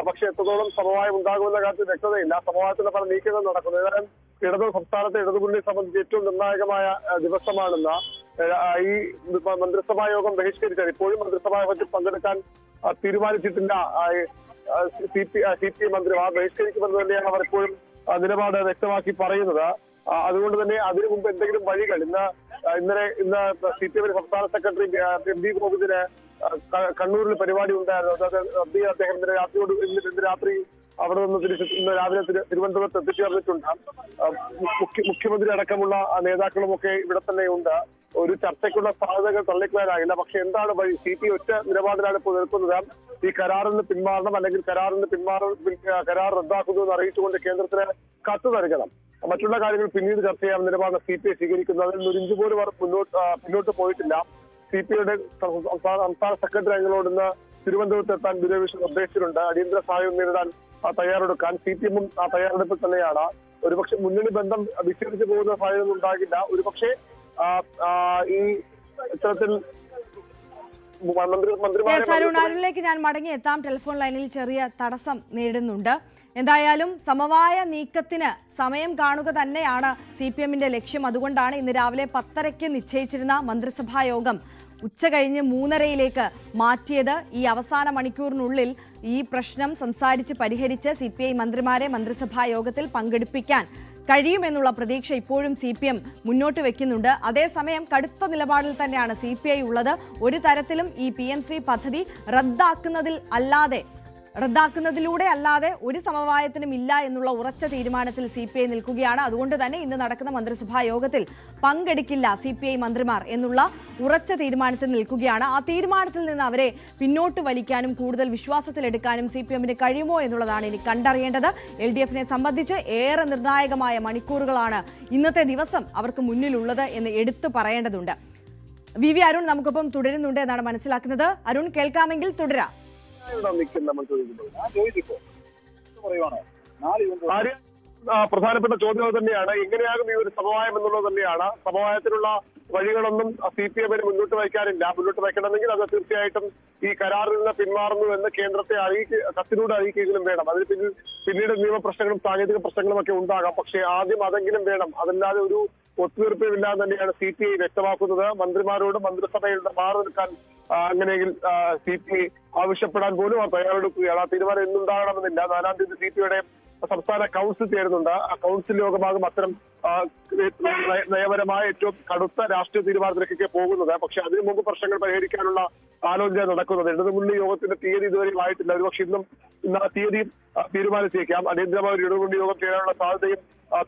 പക്ഷെ എത്രത്തോളം സമവായം ഉണ്ടാകുമെന്ന കാര്യത്തിൽ വ്യക്തതയില്ല. സമവായത്തിന്റെ പല നീക്കങ്ങൾ നടക്കുന്നു. ഏതായാലും സംസ്ഥാനത്തെ ഇടതുമുന്നണിയെ സംബന്ധിച്ച് ഏറ്റവും നിർണായകമായ ദിവസമാണെന്ന് ഈ മന്ത്രിസഭാ യോഗം ബഹിഷ്കരിച്ചാൽ ഇപ്പോഴും മന്ത്രിസഭാ യോഗത്തിൽ പങ്കെടുക്കാൻ തീരുമാനിച്ചിട്ടില്ല CPI മന്ത്രിമാർ. ബഹിഷ്കരിക്കുമെന്ന് തന്നെയാണ് അവർ ഇപ്പോഴും നിലപാട് വ്യക്തമാക്കി പറയുന്നത്. അതുകൊണ്ട് തന്നെ അതിനു മുമ്പ് എന്തെങ്കിലും വഴികൾ ഇന്ന് CPM സംസ്ഥാന സെക്രട്ടറി MV ഗോവിന്ദിന് കണ്ണൂരിൽ പരിപാടി ഉണ്ടായിരുന്നു. അദ്ദേഹം ഇന്ന് രാത്രി അവിടെ നിന്ന് ഇന്ന് രാവിലെ തിരുവനന്തപുരത്ത് എത്തിച്ചേർന്നിട്ടുണ്ട്. മുഖ്യമന്ത്രി അടക്കമുള്ള നേതാക്കളുമൊക്കെ ഇവിടെ തന്നെ ഉണ്ട്. ഒരു ചർച്ചയ്ക്കുള്ള സാധ്യതകൾ തള്ളിക്കളയാനാകില്ല. പക്ഷെ എന്താണ് വഴി? CPI ഒറ്റ നിലപാടിലാണ് ഇപ്പോൾ നിൽക്കുന്നത്. ഈ കരാറിൽ നിന്ന് പിന്മാറണം, അല്ലെങ്കിൽ കരാർ റദ്ദാക്കുന്നു എന്ന് അറിയിച്ചുകൊണ്ട് കേന്ദ്രത്തിന് കത്ത് നൽകണം. മറ്റുള്ള കാര്യങ്ങൾ പിന്നീട് ചർച്ച ചെയ്യാൻ നിലപാടാണ് CPI സ്വീകരിക്കുന്നത്. അതിൽ ഒരു ഇഞ്ച് പോലും മുന്നോട്ട് പോയിട്ടില്ല. CPIയുടെ സംസ്ഥാന സെക്രട്ടറി അംഗങ്ങളോട് ഇന്ന് തിരുവനന്തപുരത്ത് എത്താൻ ബിനോയ് നിർദ്ദേശിച്ചിട്ടുണ്ട്. അടിയന്തര സഹായം നേരിടാൻ തയ്യാറെടുക്കാൻ CPM തയ്യാറെടുപ്പിൽ തന്നെയാണ്. ഒരുപക്ഷെ മുന്നണി ബന്ധം വിച്ഛേദിച്ചു പോകുന്ന സാഹചര്യം ഉണ്ടാകില്ല. ഒരുപക്ഷെ ഈ ഇത്തരത്തിൽ അരുണിലേക്ക് ഞാൻ മടങ്ങി എത്താം. ടെലിഫോൺ ലൈനിൽ ചെറിയ തടസ്സം നേരിടുന്നുണ്ട്. എന്തായാലും സമവായ നീക്കത്തിന് സമയം കാണുക തന്നെയാണ് CPMന്റെ ലക്ഷ്യം. അതുകൊണ്ടാണ് ഇന്ന് രാവിലെ 10:30 നിശ്ചയിച്ചിരുന്ന മന്ത്രിസഭാ യോഗം ഉച്ചകഴിഞ്ഞ് 3:30 മാറ്റിയത്. ഈ അവസാന മണിക്കൂറിനുള്ളിൽ ഈ പ്രശ്നം സംസാരിച്ച് പരിഹരിച്ച് CPI മന്ത്രിമാരെ മന്ത്രിസഭാ യോഗത്തിൽ പങ്കെടുപ്പിക്കാൻ കഴിയുമെന്നുള്ള പ്രതീക്ഷ ഇപ്പോഴും CPM മുന്നോട്ട് വെക്കുന്നുണ്ട്. അതേസമയം കടുത്ത നിലപാടിൽ തന്നെയാണ് CPI ഉള്ളത്. ഒരു തരത്തിലും ഈ PM-ശ്രീ പദ്ധതി റദ്ദാക്കുന്നതിലൂടെ അല്ലാതെ ഒരു സമവായത്തിനും ഇല്ല എന്നുള്ള ഉറച്ച തീരുമാനത്തിൽ CPI നിൽക്കുകയാണ്. അതുകൊണ്ട് തന്നെ ഇന്ന് നടക്കുന്ന മന്ത്രിസഭാ യോഗത്തിൽ പങ്കെടുക്കില്ല CPI മന്ത്രിമാർ എന്നുള്ള ഉറച്ച തീരുമാനത്തിൽ നിൽക്കുകയാണ്. ആ തീരുമാനത്തിൽ നിന്ന് അവരെ പിന്നോട്ട് വലിക്കാനും കൂടുതൽ വിശ്വാസത്തിലെടുക്കാനും CPMന് കഴിയുമോ എന്നുള്ളതാണ് ഇനി കണ്ടറിയേണ്ടത്. LDFനെ സംബന്ധിച്ച് ഏറെ നിർണായകമായ മണിക്കൂറുകളാണ് ഇന്നത്തെ ദിവസം അവർക്ക് മുന്നിലുള്ളത് എന്ന് എടുത്തു പറയേണ്ടതുണ്ട്. VV അരുൺ നമുക്കൊപ്പം തുടരുന്നുണ്ട് എന്നാണ് മനസ്സിലാക്കുന്നത്. അരുൺ, കേൾക്കാമെങ്കിൽ തുടരാം. പ്രധാനപ്പെട്ട ചോദ്യം തന്നെയാണ്, എങ്ങനെയാകും ഈ ഒരു സമവായം എന്നുള്ളത് തന്നെയാണ്. സമവായത്തിനുള്ള വഴികളൊന്നും CPMന് മുന്നോട്ട് വയ്ക്കാനില്ല. മുന്നോട്ട് വയ്ക്കണമെങ്കിൽ അത് തീർച്ചയായിട്ടും ഈ കരാറിൽ നിന്ന് പിന്മാറുന്നു എന്ന് കേന്ദ്രത്തെ കത്തിലൂടെ അറിയിക്കുകയും വേണം. അതിന് പിന്നീട് നിയമപ്രശ്നങ്ങളും സാങ്കേതിക പ്രശ്നങ്ങളും ഒക്കെ ഉണ്ടാകാം. പക്ഷേ ആദ്യം അതെങ്കിലും വേണം. അതല്ലാതെ ഒരു ഒത്തുതീർപ്പുമില്ലാതെ തന്നെയാണ് CPI വ്യക്തമാക്കുന്നത്. മന്ത്രിമാരോട് മന്ത്രിസഭയിൽ മാറി നിൽക്കാൻ അങ്ങനെയെങ്കിൽ CPI ആവശ്യപ്പെടാൻ പോലും തയ്യാറെടുക്കുകയാണ്. ആ തീരുമാനം എന്നുണ്ടാകണമെന്നില്ല. 4-ാം തീയതി CPIയുടെ സംസ്ഥാന കൗൺസിൽ ചേരുന്നുണ്ട്. ആ കൗൺസിൽ യോഗമാകും അത്തരം നയപരമായ ഏറ്റവും കടുത്ത രാഷ്ട്രീയ തീരുമാനത്തിലേക്കൊക്കെ പോകുന്നത്. പക്ഷെ അതിനു മുമ്പ് പ്രശ്നങ്ങൾ പരിഹരിക്കാനുള്ള ആലോചന നടക്കുന്നത്. ഇടതുമുന്നണി യോഗത്തിന്റെ തീയതി ഇതുവരെയും ആയിട്ടില്ല. ഒരുപക്ഷെ ഇന്ന് ആ തീയതി തീരുമാനിച്ചേക്കാം. അടിയന്തരമായ ഒരു ഇടതുമുന്നണി യോഗം ചേരാനുള്ള സാധ്യതയും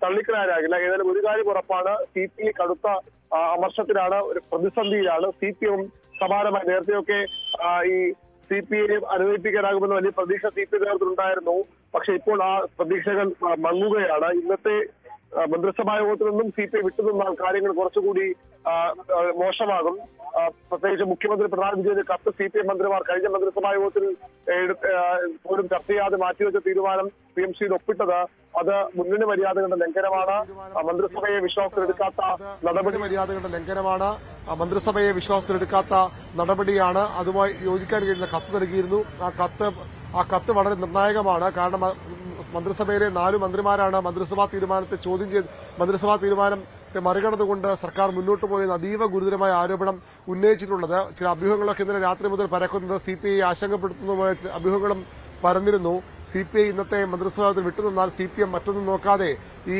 തള്ളിക്കളയാനാകില്ല. ഏതായാലും ഒരു കാര്യം ഉറപ്പാണ്, CPI കടുത്ത അമർഷത്തിലാണ്, ഒരു പ്രതിസന്ധിയിലാണ്. CPM സമാനമായി നേരത്തെയൊക്കെ ഈ CPI അനുവദിപ്പിക്കാനാകുമെന്ന വലിയ പ്രതീക്ഷ CPI നേതൃത്വത്തിലുണ്ടായിരുന്നു. പക്ഷെ ഇപ്പോൾ ആ പ്രതീക്ഷകൾ മങ്ങുകയാണ്. ഇന്നത്തെ മന്ത്രിസഭാ യോഗത്തിൽ നിന്നും CPI വിട്ടുനിന്നാൽ കാര്യങ്ങൾ കുറച്ചുകൂടി മോശമാകും. പ്രത്യേകിച്ച് മുഖ്യമന്ത്രി പിണറായി വിജയന്റെ കത്ത് CPI മന്ത്രിമാർ കഴിഞ്ഞ മന്ത്രിസഭാ യോഗത്തിൽ പോലും ചർച്ച ചെയ്യാതെ മാറ്റിവെച്ച തീരുമാനം PM-ശ്രീയിൽ ഒപ്പിട്ടത് അത് മുന്നണി മര്യാദകളുടെ ലംഘനമാണ്. മന്ത്രിസഭയെ വിശ്വാസത്തിലെടുക്കാത്ത നടപടിയാണ്. അതുമായി യോജിക്കാൻ കഴിയുന്ന കത്ത് നൽകിയിരുന്നു. ആ കത്ത് വളരെ നിർണായകമാണ്. കാരണം മന്ത്രിസഭയിലെ 4 മന്ത്രിമാരാണ് മന്ത്രിസഭാ തീരുമാനത്തെ മറികടന്നുകൊണ്ട് സർക്കാർ മുന്നോട്ട് പോയെന്ന് അതീവ ഗുരുതരമായ ആരോപണം ഉന്നയിച്ചിട്ടുള്ളത്. ചില അഭ്യൂഹങ്ങളൊക്കെ ഇന്നലെ രാത്രി മുതൽ പരക്കുന്നത് CPI ആശങ്കപ്പെടുത്തുന്നതുമായ അഭ്യൂഹങ്ങളും പരന്നിരുന്നു. CPI ഇന്നത്തെ മന്ത്രിസഭായോഗത്തിൽ വിട്ടുനിന്നാൽ CPM മറ്റൊന്നും നോക്കാതെ ഈ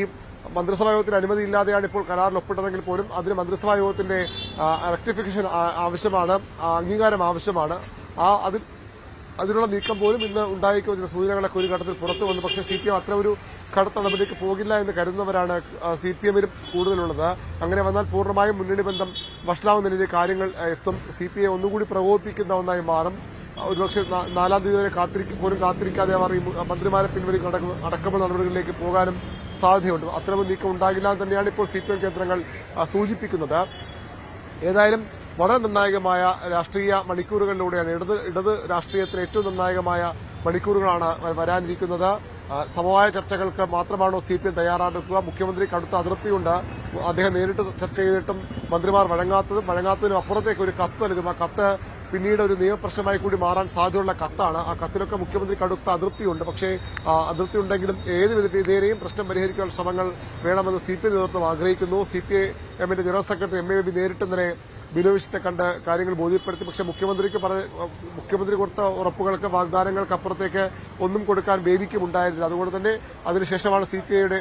മന്ത്രിസഭാ യോഗത്തിന് അനുമതിയില്ലാതെയാണ് ഇപ്പോൾ കരാറിൽ ഒപ്പിട്ടതെങ്കിൽ പോലും അതിന് മന്ത്രിസഭാ യോഗത്തിന്റെ റെക്ടിഫിക്കേഷൻ ആവശ്യമാണ്, അംഗീകാരം ആവശ്യമാണ്. അതിനുള്ള നീക്കം പോലും ഇന്ന് ഉണ്ടായിരിക്കുന്ന ചില സൂചനകളൊക്കെ ഒരു ഘട്ടത്തിൽ പുറത്തു വന്നു. പക്ഷേ CPM അത്ര ഒരു കടുത്ത നടപടിക്ക് പോകില്ല എന്ന് കരുതുന്നവരാണ് CPMലും കൂടുതലുള്ളത്. അങ്ങനെ വന്നാൽ പൂർണ്ണമായും മുന്നണി ബന്ധം വഷളാവുന്ന നിലയിൽ കാര്യങ്ങൾ എത്തും. CPI ഒന്നുകൂടി പ്രകോപിപ്പിക്കുന്ന ഒന്നായി മാറും. ഒരുപക്ഷെ 4-ാം തീയതി വരെ കാത്തിരിക്കാതെ അവർ ഈ മന്ത്രിമാരെ പിൻവലിക്കുന്ന അടക്കമുള്ള നടപടികളിലേക്ക് പോകാനും സാധ്യതയുണ്ട്. അത്തരമൊരു നീക്കം ഉണ്ടാകില്ല എന്ന് തന്നെയാണ് ഇപ്പോൾ CPM കേന്ദ്രങ്ങൾ സൂചിപ്പിക്കുന്നത്. ഏതായാലും വളരെ നിർണായകമായ രാഷ്ട്രീയ മണിക്കൂറുകളിലൂടെയാണ് ഇടത് രാഷ്ട്രീയത്തിലെ ഏറ്റവും നിർണായകമായ മണിക്കൂറുകളാണ് വരാനിരിക്കുന്നത്. സമവായ ചർച്ചകൾക്ക് മാത്രമാണോ CPM തയ്യാറെടുക്കുക? മുഖ്യമന്ത്രിക്ക് അടുത്ത അതൃപ്തിയുണ്ട്. അദ്ദേഹം നേരിട്ട് ചർച്ച ചെയ്തിട്ടും മന്ത്രിമാർ വഴങ്ങാത്തതിനും അപ്പുറത്തേക്ക് ഒരു കത്ത് നൽകും. ആ കത്ത് പിന്നീട് ഒരു നിയമപ്രശ്നമായി കൂടി മാറാൻ സാധ്യതയുള്ള കത്താണ്. ആ കത്തിലൊക്കെ മുഖ്യമന്ത്രിക്ക് അടുത്ത അതൃപ്തിയുണ്ട്. പക്ഷേ അതൃപ്തി ഉണ്ടെങ്കിലും ഏത് വിധേനയും പ്രശ്നം പരിഹരിക്കാനുള്ള ശ്രമങ്ങൾ വേണമെന്ന് CPI നേതൃത്വം ആഗ്രഹിക്കുന്നു. CPIMന്റെ ജനറൽ സെക്രട്ടറി MA ബേബി നേരിട്ട് ഇന്നലെ ബിനോയ് കണ്ട് കാര്യങ്ങൾ ബോധ്യപ്പെടുത്തി. പക്ഷേ മുഖ്യമന്ത്രി കൊടുത്ത ഉറപ്പുകൾക്ക് വാഗ്ദാനങ്ങൾക്ക് അപ്പുറത്തേക്ക് ഒന്നും കൊടുക്കാൻ ബേബിക്കും ഉണ്ടായിരുന്നില്ല. അതുകൊണ്ട് തന്നെ അതിനുശേഷമാണ് CPIയുടെ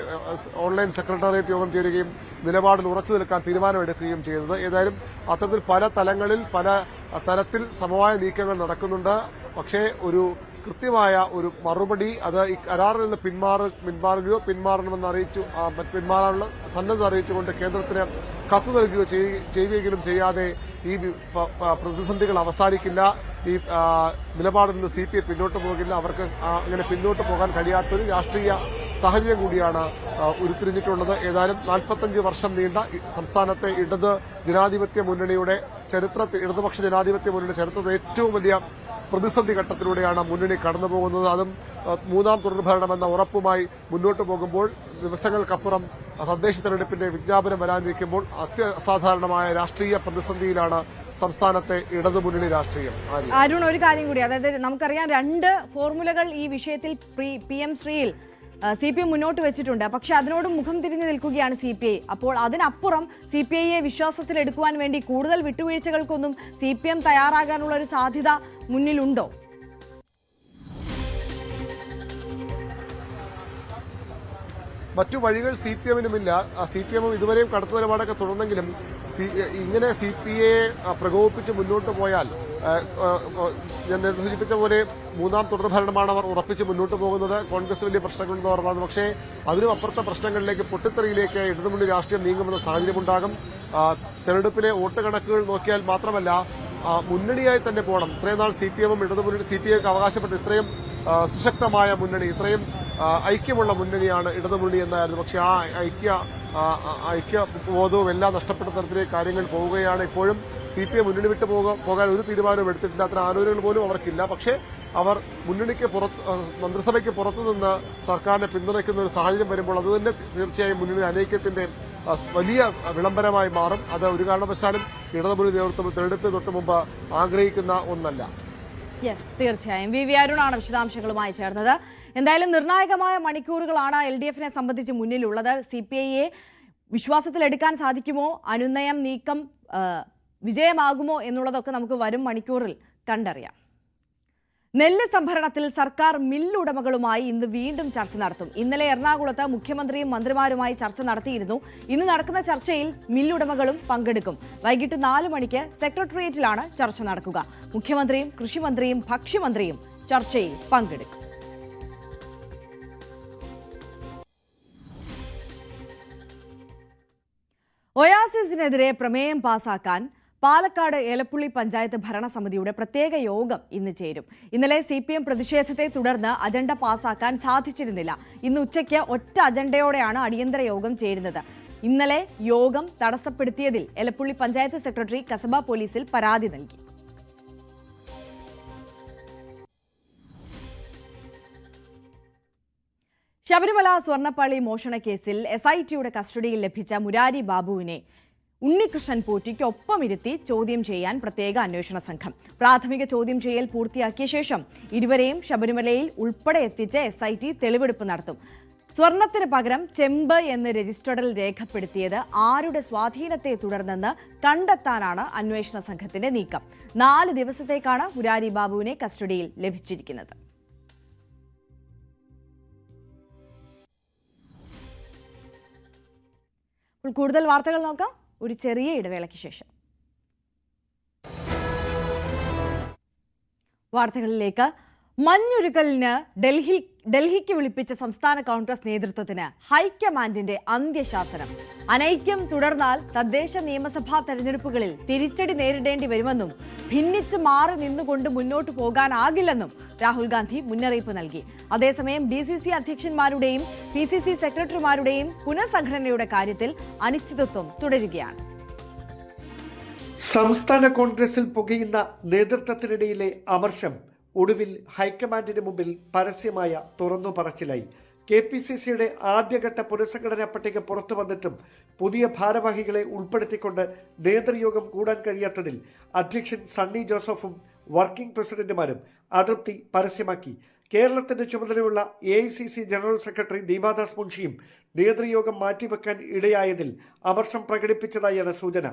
ഓൺലൈൻ സെക്രട്ടേറിയറ്റ് യോഗം ചേരുകയും നിലപാടിൽ ഉറച്ചു നിൽക്കാൻ തീരുമാനമെടുക്കുകയും ചെയ്തത്. ഏതായാലും അത്തരത്തിൽ പല തലത്തിൽ സമവായ നീക്കങ്ങൾ നടക്കുന്നുണ്ട്. പക്ഷേ ഒരു കൃത്യമായ ഒരു മറുപടി അത് ഈ കരാറിൽ നിന്ന് പിന്മാറണമെന്ന് അറിയിച്ചു, പിന്മാറാനുള്ള സന്നദ്ധത അറിയിച്ചുകൊണ്ട് കേന്ദ്രത്തിന് കത്ത് നൽകുകയോ ചെയ്യുകയെങ്കിലും ചെയ്യാതെ ഈ പ്രതിസന്ധികൾ അവസാനിക്കില്ല. ഈ നിലപാടിൽ നിന്ന് CPI പിന്നോട്ട് പോകില്ല. അവർക്ക് അങ്ങനെ പിന്നോട്ട് പോകാൻ കഴിയാത്തൊരു രാഷ്ട്രീയ സാഹചര്യം കൂടിയാണ് ഉരുത്തിരിഞ്ഞിട്ടുള്ളത്. ഏതായാലും 45 വർഷം നീണ്ട സംസ്ഥാനത്തെ ജനാധിപത്യ മുന്നണിയുടെ ചരിത്രത്തിൽ ഇടതുപക്ഷ ജനാധിപത്യ മുന്നണിയുടെ ചരിത്രത്തിൽ ഏറ്റവും വലിയ പ്രതിസന്ധി ഘട്ടത്തിലൂടെയാണ് മുന്നണി കടന്നുപോകുന്നത്. അതും മൂന്നാം തുടർഭരണമെന്ന ഉറപ്പുമായി മുന്നോട്ട് പോകുമ്പോൾ ദിവസങ്ങൾക്കപ്പുറം തദ്ദേശ തെരഞ്ഞെടുപ്പിന്റെ വിജ്ഞാപനം വരാനിരിക്കുമ്പോൾ അസാധാരണമായ രാഷ്ട്രീയ പ്രതിസന്ധിയിലാണ് സംസ്ഥാനത്തെ ഇടതുമുന്നണി രാഷ്ട്രീയം. അരുൺ, ഒരു കാര്യം കൂടി, അതായത് നമുക്കറിയാം 2 ഫോർമുലകൾ ഈ വിഷയത്തിൽ PM ശ്രീയിൽ CPM മുന്നോട്ട് വെച്ചിട്ടുണ്ട്. പക്ഷെ അതിനോട് മുഖം തിരിഞ്ഞു നിൽക്കുകയാണ് CPI. അപ്പോൾ അതിനപ്പുറം CPIയെ വിശ്വാസത്തിലെടുക്കുവാൻ വേണ്ടി കൂടുതൽ വിട്ടുവീഴ്ചകൾക്കൊന്നും CPM തയ്യാറാകാനുള്ള ഒരു സാധ്യത മുന്നിലുണ്ടോ? മറ്റു വഴികൾ CPM-നുമില്ല. CPM ഇതുവരെയും കടുത്ത നിലപാടൊക്കെ തുടർന്നെങ്കിലും ഇങ്ങനെ CPIയെ പ്രകോപിപ്പിച്ച് മുന്നോട്ട് പോയാൽ ഞാൻ നേരത്തെ സൂചിപ്പിച്ച പോലെ മൂന്നാം തുടർഭരണമാണ് അവർ ഉറപ്പിച്ച് മുന്നോട്ട് പോകുന്നത്. കോൺഗ്രസ് വലിയ പ്രശ്നങ്ങളുണ്ടെന്ന് പറഞ്ഞത്, പക്ഷേ അതിനും അപ്പുറത്തെ പ്രശ്നങ്ങളിലേക്ക് പൊട്ടിത്തെറിയിലേക്ക് ഇടതുമുന്നണി രാഷ്ട്രീയം നീങ്ങുമെന്ന സാഹചര്യമുണ്ടാകും. തെരഞ്ഞെടുപ്പിലെ വോട്ട് കണക്കുകൾ നോക്കിയാൽ മാത്രമല്ല മുന്നണിയായി തന്നെ പോകണം. ഇത്രയും നാൾ CPM-ഉം ഇടതുമുന്നണി CPIക്ക് അവകാശപ്പെട്ട് ഇത്രയും സുശക്തമായ മുന്നണി, ഇത്രയും ഐക്യമുള്ള മുന്നണിയാണ് ഇടതുമുന്നണി എന്നായിരുന്നു. പക്ഷേ ആ ഐക്യബോധവും എല്ലാം നഷ്ടപ്പെട്ട തരത്തിലേക്ക് കാര്യങ്ങൾ പോവുകയാണ്. ഇപ്പോഴും CPI മുന്നണി വിട്ടു പോകാൻ ഒരു തീരുമാനവും എടുത്തിട്ടില്ല. അത്ര ആലോചനകൾ പോലും അവർക്കില്ല. പക്ഷേ അവർ മുന്നണിക്ക് മന്ത്രിസഭയ്ക്ക് പുറത്തുനിന്ന് സർക്കാരിനെ പിന്തുണയ്ക്കുന്ന ഒരു സാഹചര്യം വരുമ്പോൾ അത് തന്നെ തീർച്ചയായും മുന്നണി അനൈക്യത്തിന്റെ വലിയ വിളംബരമായി മാറും. അത് ഒരു കാരണവശാലും ഇടതുമുന്നണി നേതൃത്വം തെരഞ്ഞെടുപ്പിന് തൊട്ട് മുമ്പ് ആഗ്രഹിക്കുന്ന ഒന്നല്ല. തീർച്ചയായും VV അരുണാണ് വിശദാംശങ്ങളുമായി ചേർന്നത്. എന്തായാലും നിർണായകമായ മണിക്കൂറുകളാണ് LDF-നെ സംബന്ധിച്ച് മുന്നിലുള്ളത്. CPIയെ വിശ്വാസത്തിലെടുക്കാൻ സാധിക്കുമോ, അനുനയം നീക്കം വിജയമാകുമോ എന്നുള്ളതൊക്കെ നമുക്ക് വരും മണിക്കൂറിൽ കണ്ടറിയാം. നെല്ല് സംഭരണത്തിൽ സർക്കാർ മില്ലുടമകളുമായി ഇന്ന് വീണ്ടും ചർച്ച നടത്തും. ഇന്നലെ എറണാകുളത്ത് മുഖ്യമന്ത്രിയും മന്ത്രിമാരുമായി ചർച്ച നടത്തിയിരുന്നു. ഇന്ന് നടക്കുന്ന ചർച്ചയിൽ മില്ലുടമകളും പങ്കെടുക്കും. വൈകിട്ട് 4 മണിക്ക് സെക്രട്ടേറിയറ്റിലാണ് ചർച്ച നടക്കുക. മുഖ്യമന്ത്രിയും കൃഷിമന്ത്രിയും ഭക്ഷ്യമന്ത്രിയും ചർച്ചയിൽ പങ്കെടുക്കും. ഒയാസിസിനെതിരെ പ്രമേയം പാസാക്കാൻ പാലക്കാട് ഏലപ്പുള്ളി പഞ്ചായത്ത് ഭരണസമിതിയുടെ പ്രത്യേക യോഗം ഇന്ന് ചേരും. ഇന്നലെ CPM പ്രതിഷേധത്തെ തുടർന്ന് അജണ്ട പാസാക്കാൻ സാധിച്ചിരുന്നില്ല. ഇന്ന് ഉച്ചയ്ക്ക് ഒറ്റ അജണ്ടയോടെയാണ് അടിയന്തര യോഗം ചേരുന്നത്. ഇന്നലെ യോഗം തടസ്സപ്പെടുത്തിയതിൽ ഏലപ്പുള്ളി പഞ്ചായത്ത് സെക്രട്ടറി കസബ പോലീസിൽ പരാതി നൽകി. ശബരിമല സ്വർണ്ണപ്പാളി മോഷണക്കേസിൽ SITയുടെ കസ്റ്റഡിയിൽ ലഭിച്ച മുരാരി ബാബുവിനെ ഉണ്ണികൃഷ്ണൻ പോറ്റിക്കൊപ്പമിരുത്തി ചോദ്യം ചെയ്യാൻ പ്രത്യേക അന്വേഷണ സംഘം. പ്രാഥമിക ചോദ്യം ചെയ്യൽ പൂർത്തിയാക്കിയ ശേഷം ഇരുവരെയും ശബരിമലയിൽ ഉൾപ്പെടെ എത്തിച്ച് SIT തെളിവെടുപ്പ് നടത്തും. സ്വർണത്തിന് പകരം ചെമ്പ് എന്ന് രജിസ്റ്ററിൽ രേഖപ്പെടുത്തിയത് ആരുടെ സ്വാധീനത്തെ തുടർന്നെന്ന് കണ്ടെത്താനാണ് അന്വേഷണ സംഘത്തിന്റെ നീക്കം. 4 ദിവസത്തേക്കാണ് മുരാരി ബാബുവിനെ കസ്റ്റഡിയിൽ ലഭിച്ചിരിക്കുന്നത്. കൂടുതൽ വാർത്തകൾ നോക്കാം ഒരു ചെറിയ ഇടവേളയ്ക്ക് ശേഷം. വാർത്തകളിലേക്ക്. മഞ്ഞുരുകലിന് ഡൽഹിക്ക് വിളിപ്പിച്ച സംസ്ഥാന കോൺഗ്രസ് നേതൃത്വത്തിന് ഹൈക്കമാൻഡിന്റെ അന്ത്യശാസനം. അനൈക്യം തുടർന്നാൽ തദ്ദേശ നിയമസഭാ തെരഞ്ഞെടുപ്പുകളിൽ തിരിച്ചടി നേരിടേണ്ടി വരുമെന്നും ഭിന്നിച്ച് മാറി നിന്നുകൊണ്ട് മുന്നോട്ട് പോകാനാകില്ലെന്നും രാഹുൽ ഗാന്ധി മുന്നറിയിപ്പ് നൽകി. അതേസമയം DCC അധ്യക്ഷന്മാരുടെയും PCC സെക്രട്ടറിമാരുടെയും പുനഃസംഘടനയുടെ കാര്യത്തിൽ അനിശ്ചിതത്വം തുടരുകയാണ്. സംസ്ഥാന കോൺഗ്രസിൽ പുകയുന്ന നേതൃത്വത്തിനിടയിലെ അമർഷം ഒടുവിൽ ഹൈക്കമാൻഡിന് മുമ്പിൽ പരസ്യമായ തുറന്നു പറച്ചിലായി. KPCCയുടെ ആദ്യഘട്ട പുനഃസംഘടനാ പട്ടിക പുറത്തു വന്നിട്ടും പുതിയ ഭാരവാഹികളെ ഉൾപ്പെടുത്തിക്കൊണ്ട് നേതൃയോഗം കൂടാൻ കഴിയാത്തതിൽ അധ്യക്ഷൻ സണ്ണി ജോസഫും വർക്കിംഗ് പ്രസിഡന്റുമാരും അതൃപ്തി പരസ്യമാക്കി. കേരളത്തിന്റെ ചുമതലയുള്ള AICC ജനറൽ സെക്രട്ടറി ദീപാദാസ് മുൻഷിയും നേതൃയോഗം മാറ്റിവെക്കാൻ ഇടയായതിൽ അമർഷം പ്രകടിപ്പിച്ചതായാണ് സൂചന.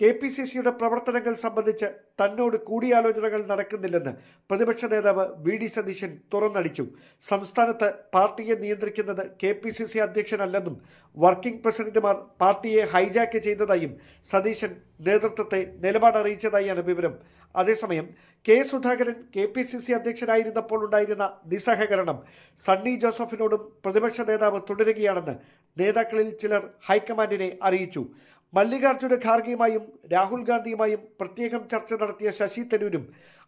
KPCCയുടെ പ്രവർത്തനങ്ങൾ സംബന്ധിച്ച് തന്നോട് കൂടിയാലോചനകൾ നടക്കുന്നില്ലെന്ന് പ്രതിപക്ഷ നേതാവ് VD സതീശൻ തുറന്നടിച്ചു. സംസ്ഥാനത്ത് പാർട്ടിയെ നിയന്ത്രിക്കുന്നത് KPCC അധ്യക്ഷനല്ലെന്നും വർക്കിംഗ് പ്രസിഡന്റുമാർ പാർട്ടിയെ ഹൈജാക്ക് ചെയ്തതായും സതീശൻ നേതൃത്വത്തെ നിലപാടറിയിച്ചതായാണ് വിവരം. അതേസമയം K. സുധാകരൻ KPCC അധ്യക്ഷനായിരുന്നപ്പോൾ ഉണ്ടായിരുന്ന നിസ്സഹകരണം സണ്ണി ജോസഫിനോടും പ്രതിപക്ഷ നേതാവ് തുടരുകയാണെന്ന് നേതാക്കളിൽ ചിലർ ഹൈക്കമാൻഡിനെ അറിയിച്ചു. മല്ലികാർജ്ജുന ഖാർഗെയുമായും രാഹുൽ ഗാന്ധിയുമായും പ്രത്യേകം ചർച്ച നടത്തിയ ശശി തരൂരും